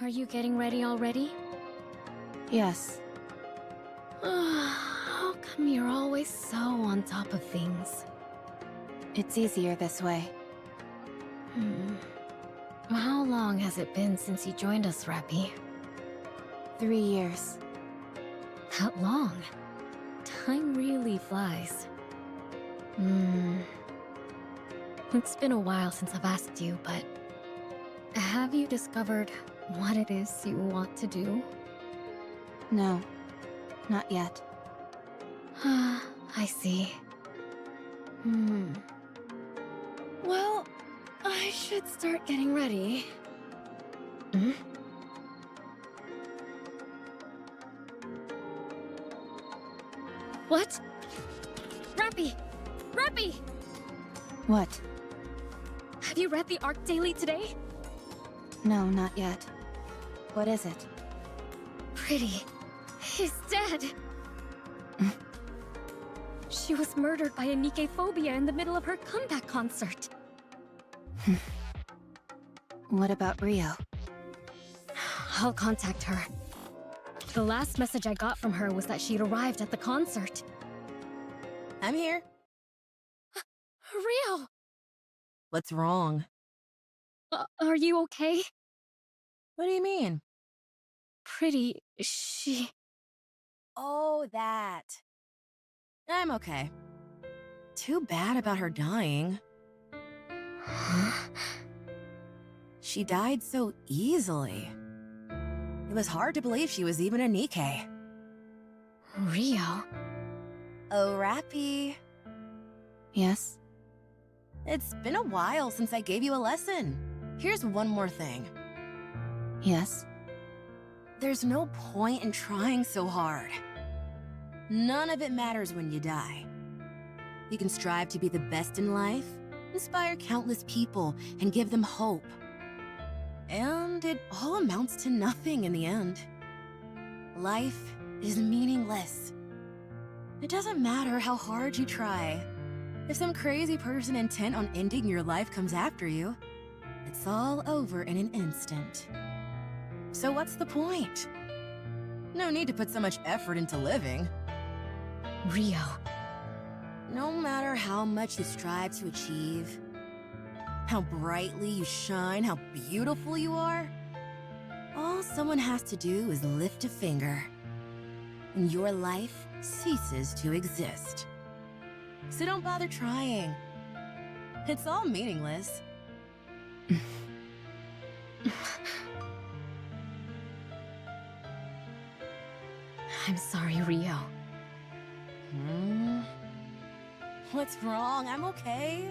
Are you getting ready already? Yes. How come you're always so on top of things? It's easier this way. How long has it been since you joined us, Rappi? 3 years. That long? Time really flies. It's been a while since I've asked you, but have you discovered what it is you want to do? No, not yet. I see. Well, I should start getting ready. What? Rappi! Rappi! What? Have you read the Arc Daily today? No, not yet. What is it? Pretty is dead. She was murdered by a Nikke phobia in the middle of her comeback concert. What about Rio? I'll contact her. The last message I got from her was that she'd arrived at the concert. I'm here. Rio! What's wrong? Are you okay? What do you mean? Pretty, she... Oh, that. I'm okay. Too bad about her dying. She died so easily. It was hard to believe she was even a Nikke. Rio? Oh, Rappi. Yes? It's been a while since I gave you a lesson. Here's one more thing. Yes? There's no point in trying so hard. None of it matters when you die. You can strive to be the best in life, inspire countless people, and give them hope. And it all amounts to nothing in the end. Life is meaningless. It doesn't matter how hard you try. If some crazy person intent on ending your life comes after you, it's all over in an instant. So what's the point? No need to put so much effort into living. Rio. No matter how much you strive to achieve, how brightly you shine, how beautiful you are, all someone has to do is lift a finger, and your life ceases to exist. So don't bother trying. It's all meaningless. I'm sorry, Rio. What's wrong? I'm okay.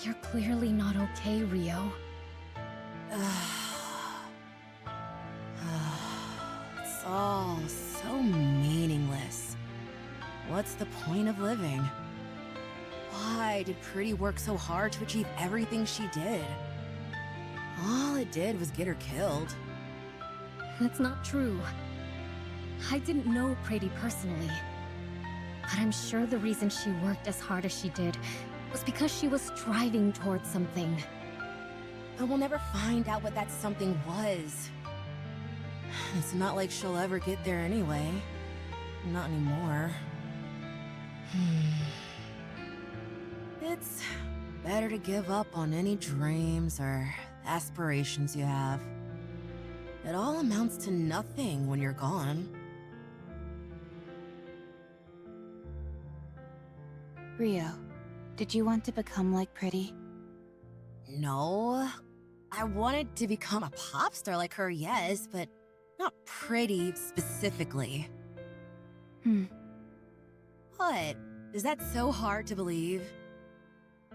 You're clearly not okay, Rio. It's all so meaningless. What's the point of living? Why did Pretty work so hard to achieve everything she did? All it did was get her killed. That's not true. I didn't know Pretty personally. But I'm sure the reason she worked as hard as she did was because she was striving towards something. But we'll never find out what that something was. It's not like she'll ever get there anyway. Not anymore. It's better to give up on any dreams or aspirations you have. It all amounts to nothing when you're gone. Rio, did you want to become like Pretty? No. I wanted to become a pop star like her, yes, but not Pretty specifically. What? Is that so hard to believe?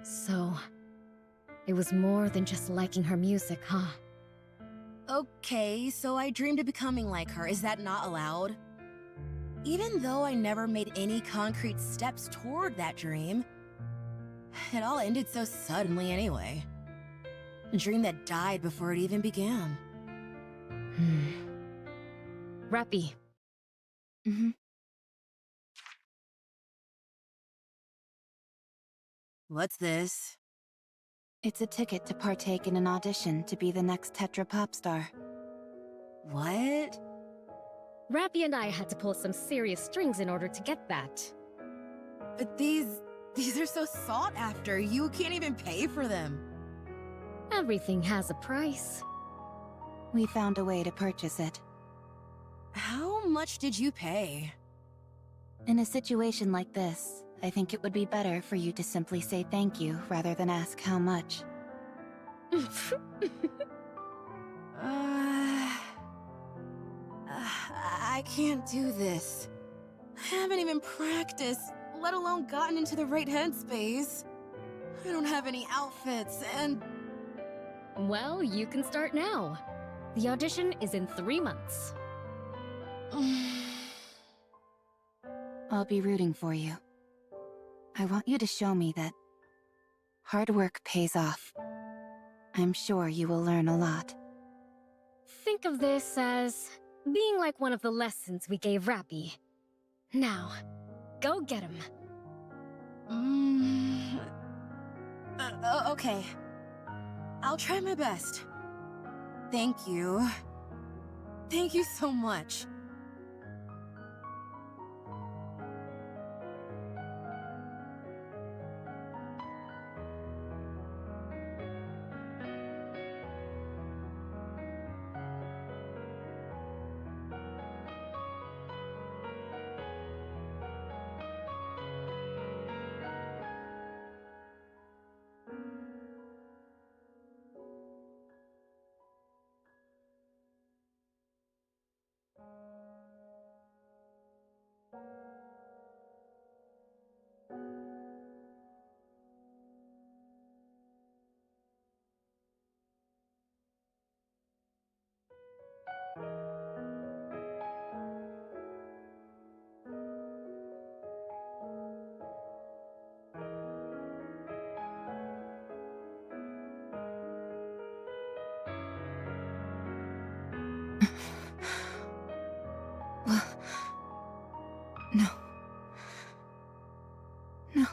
So, it was more than just liking her music, huh? Okay, so I dreamed of becoming like her. Is that not allowed? Even though I never made any concrete steps toward that dream, it all ended so suddenly anyway. A dream that died before it even began. Rappi. What's this? It's a ticket to partake in an audition to be the next Tetra pop star. What? Rappi and I had to pull some serious strings in order to get that. But these are so sought after. You can't even pay for them. Everything has a price. We found a way to purchase it. How much did you pay? In a situation like this, I think it would be better for you to simply say thank you rather than ask how much. I can't do this. I haven't even practiced, let alone gotten into the right headspace. I don't have any outfits, and... Well, you can start now. The audition is in 3 months. I'll be rooting for you. I want you to show me that hard work pays off. I'm sure you will learn a lot. Think of this as being like one of the lessons we gave Rappi. Now, go get him. Okay. I'll try my best. Thank you. Thank you so much. No. No.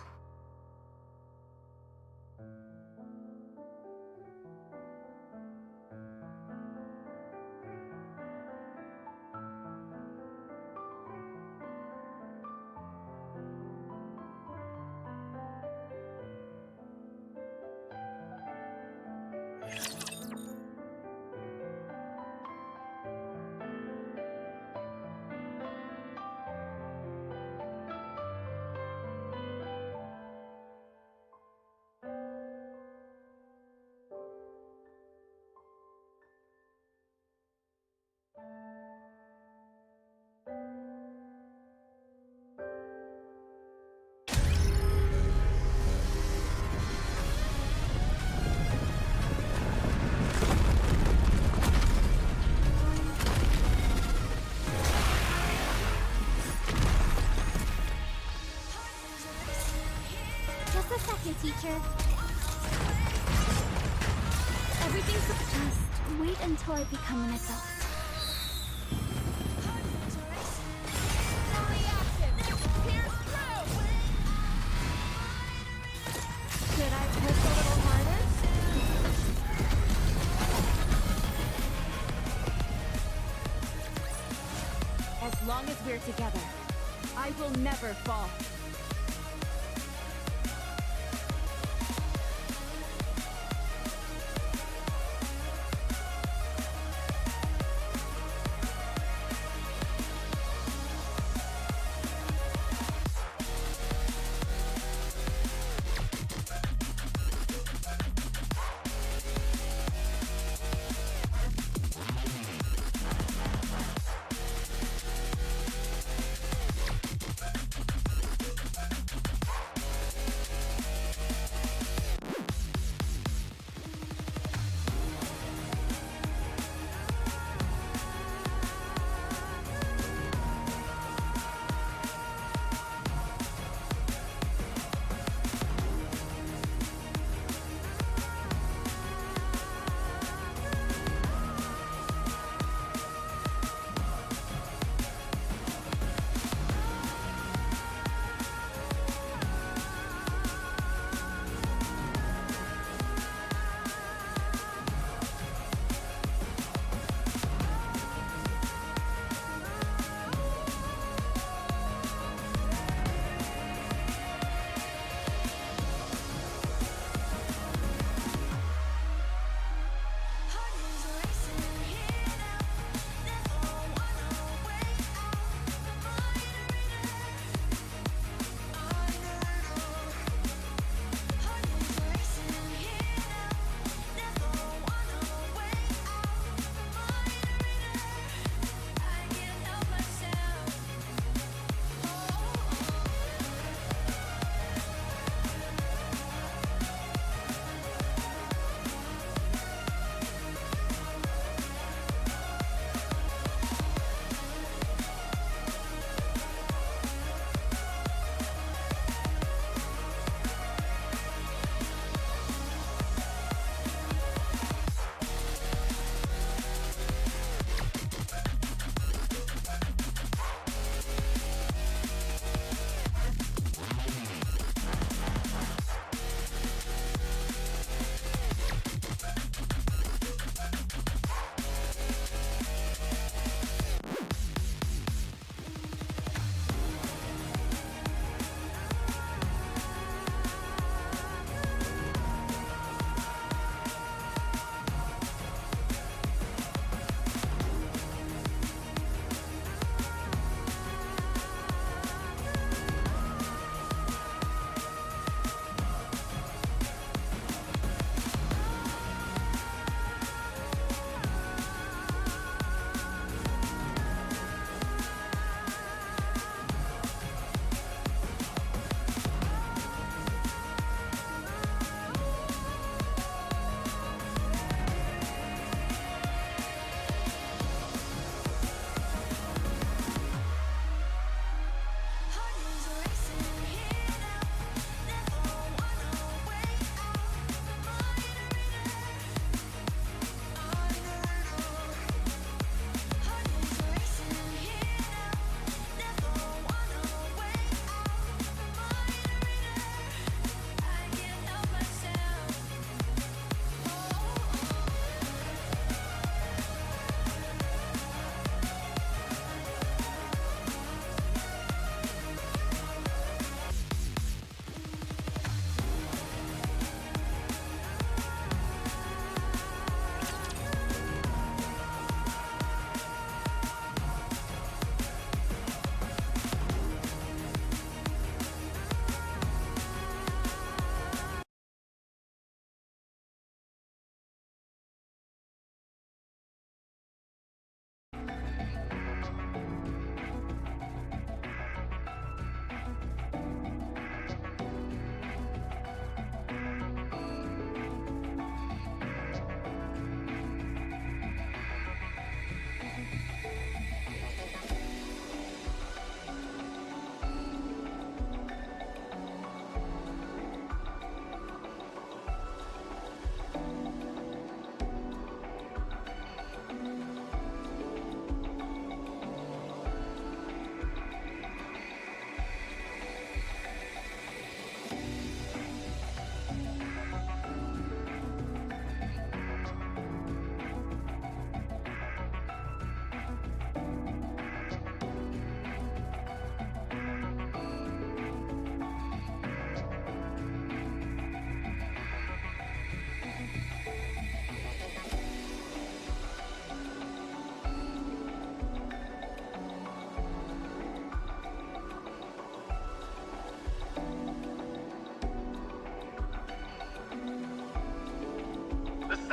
Just a second, teacher. Everything's just wait until I become an adult. Should I push a little harder? As long as we're together, I will never fall.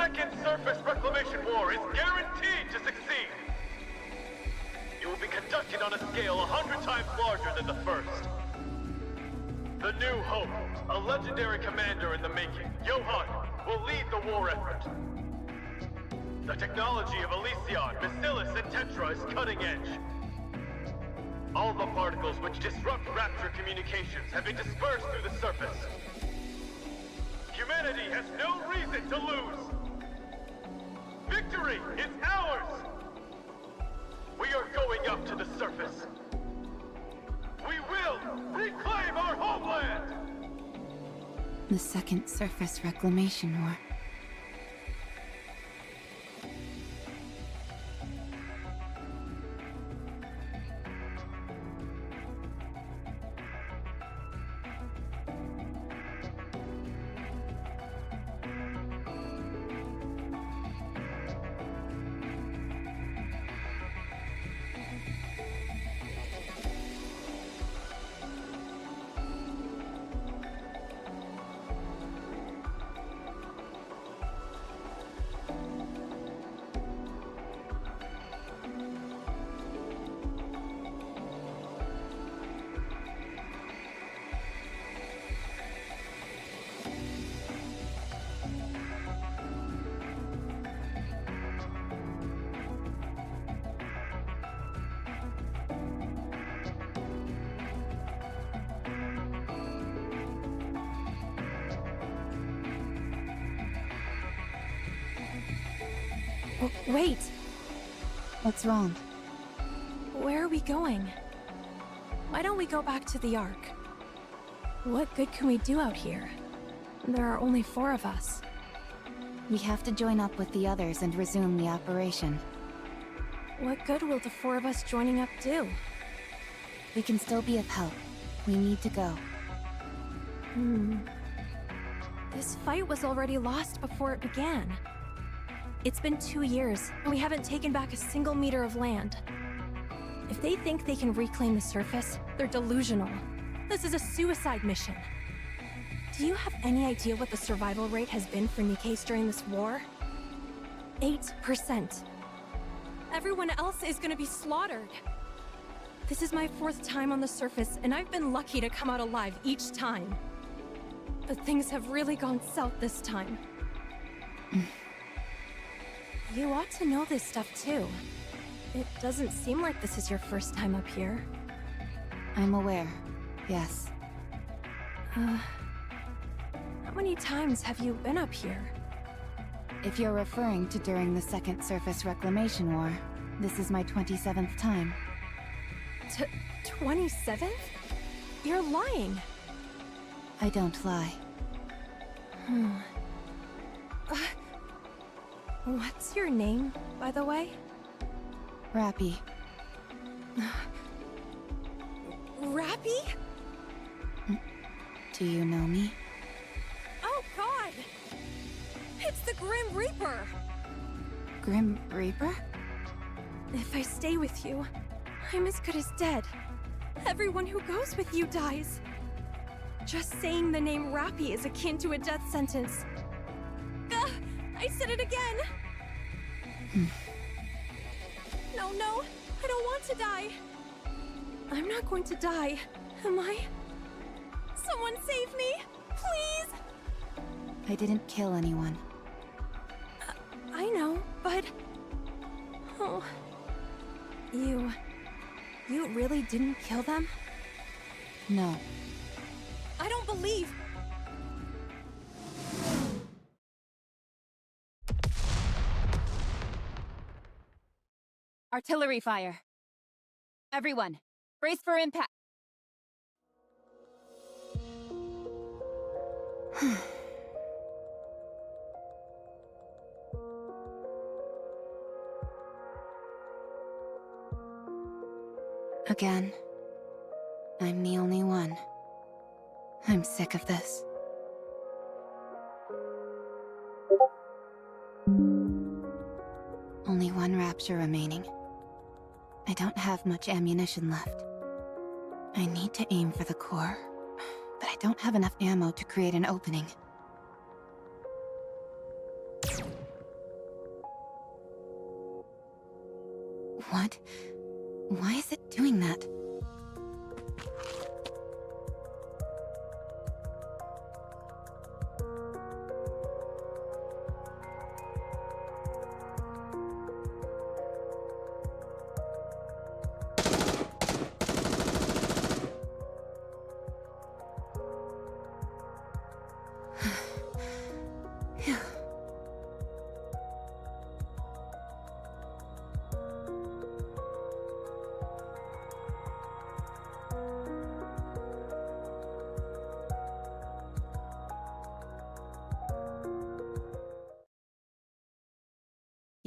second surface reclamation war is guaranteed to succeed. It will be conducted on a scale 100 times larger than the first. The New Hope, a legendary commander in the making, Johan, will lead the war effort. The technology of Elysion, Bacillus, and Tetra is cutting edge. All the particles which disrupt Rapture communications have been dispersed through the surface. Humanity has no reason to lose. Victory is ours! We are going up to the surface. We will reclaim our homeland! The second surface reclamation war. Wait! What's wrong? Where are we going? Why don't we go back to the Ark? What good can we do out here? There are only 4 of us. We have to join up with the others and resume the operation. What good will the 4 of us joining up do? We can still be of help. We need to go. This fight was already lost before it began. It's been 2 years, and we haven't taken back a single meter of land. If they think they can reclaim the surface, they're delusional. This is a suicide mission. Do you have any idea what the survival rate has been for Nikkes during this war? 8%. Everyone else is gonna be slaughtered. This is my 4th time on the surface, and I've been lucky to come out alive each time. But things have really gone south this time. You ought to know this stuff too. It doesn't seem like this is your first time up here. I'm aware, yes. How many times have you been up here? If you're referring to during the Second Surface Reclamation War, this is my 27th time. 27th? You're lying. I don't lie. What's your name, by the way? Rapis. Rapis? Do you know me? Oh god! It's the Grim Reaper! Grim Reaper? If I stay with you, I'm as good as dead. Everyone who goes with you dies. Just saying the name Rapis is akin to a death sentence. I said it again! No, I don't want to die. I'm not going to die, am I? Someone save me, please! I didn't kill anyone. I know, but... Oh... You really didn't kill them? No. I don't believe... Artillery fire. Everyone, brace for impact. Again. I'm the only one. I'm sick of this. Only one Rapture remaining. I don't have much ammunition left. I need to aim for the core, but I don't have enough ammo to create an opening. What? Why is it doing that?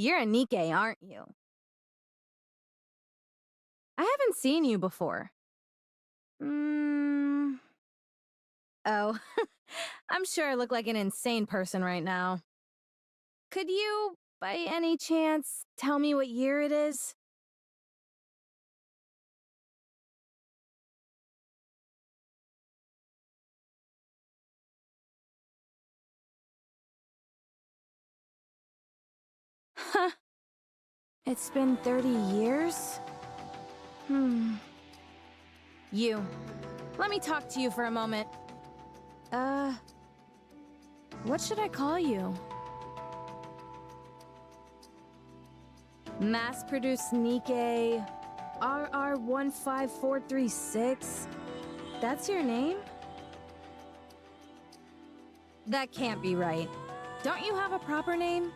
You're a Nikke, aren't you? I haven't seen you before. Oh, I'm sure I look like an insane person right now. Could you, by any chance, tell me what year it is? Huh. It's been 30 years? You. Let me talk to you for a moment. What should I call you? Mass-produced Nikke RR15436. That's your name? That can't be right. Don't you have a proper name?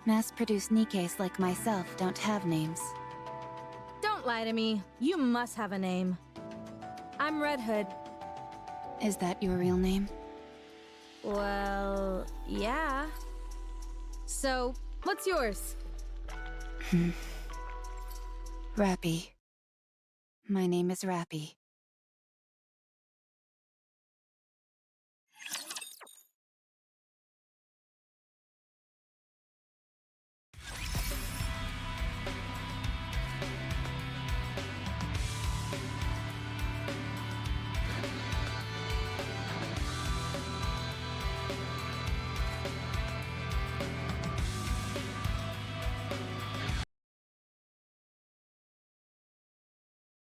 Mass-produced Nikkes like myself don't have names. Don't lie to me. You must have a name. I'm Red Hood. Is that your real name? Well, yeah. So, what's yours? Rapis. My name is Rapis.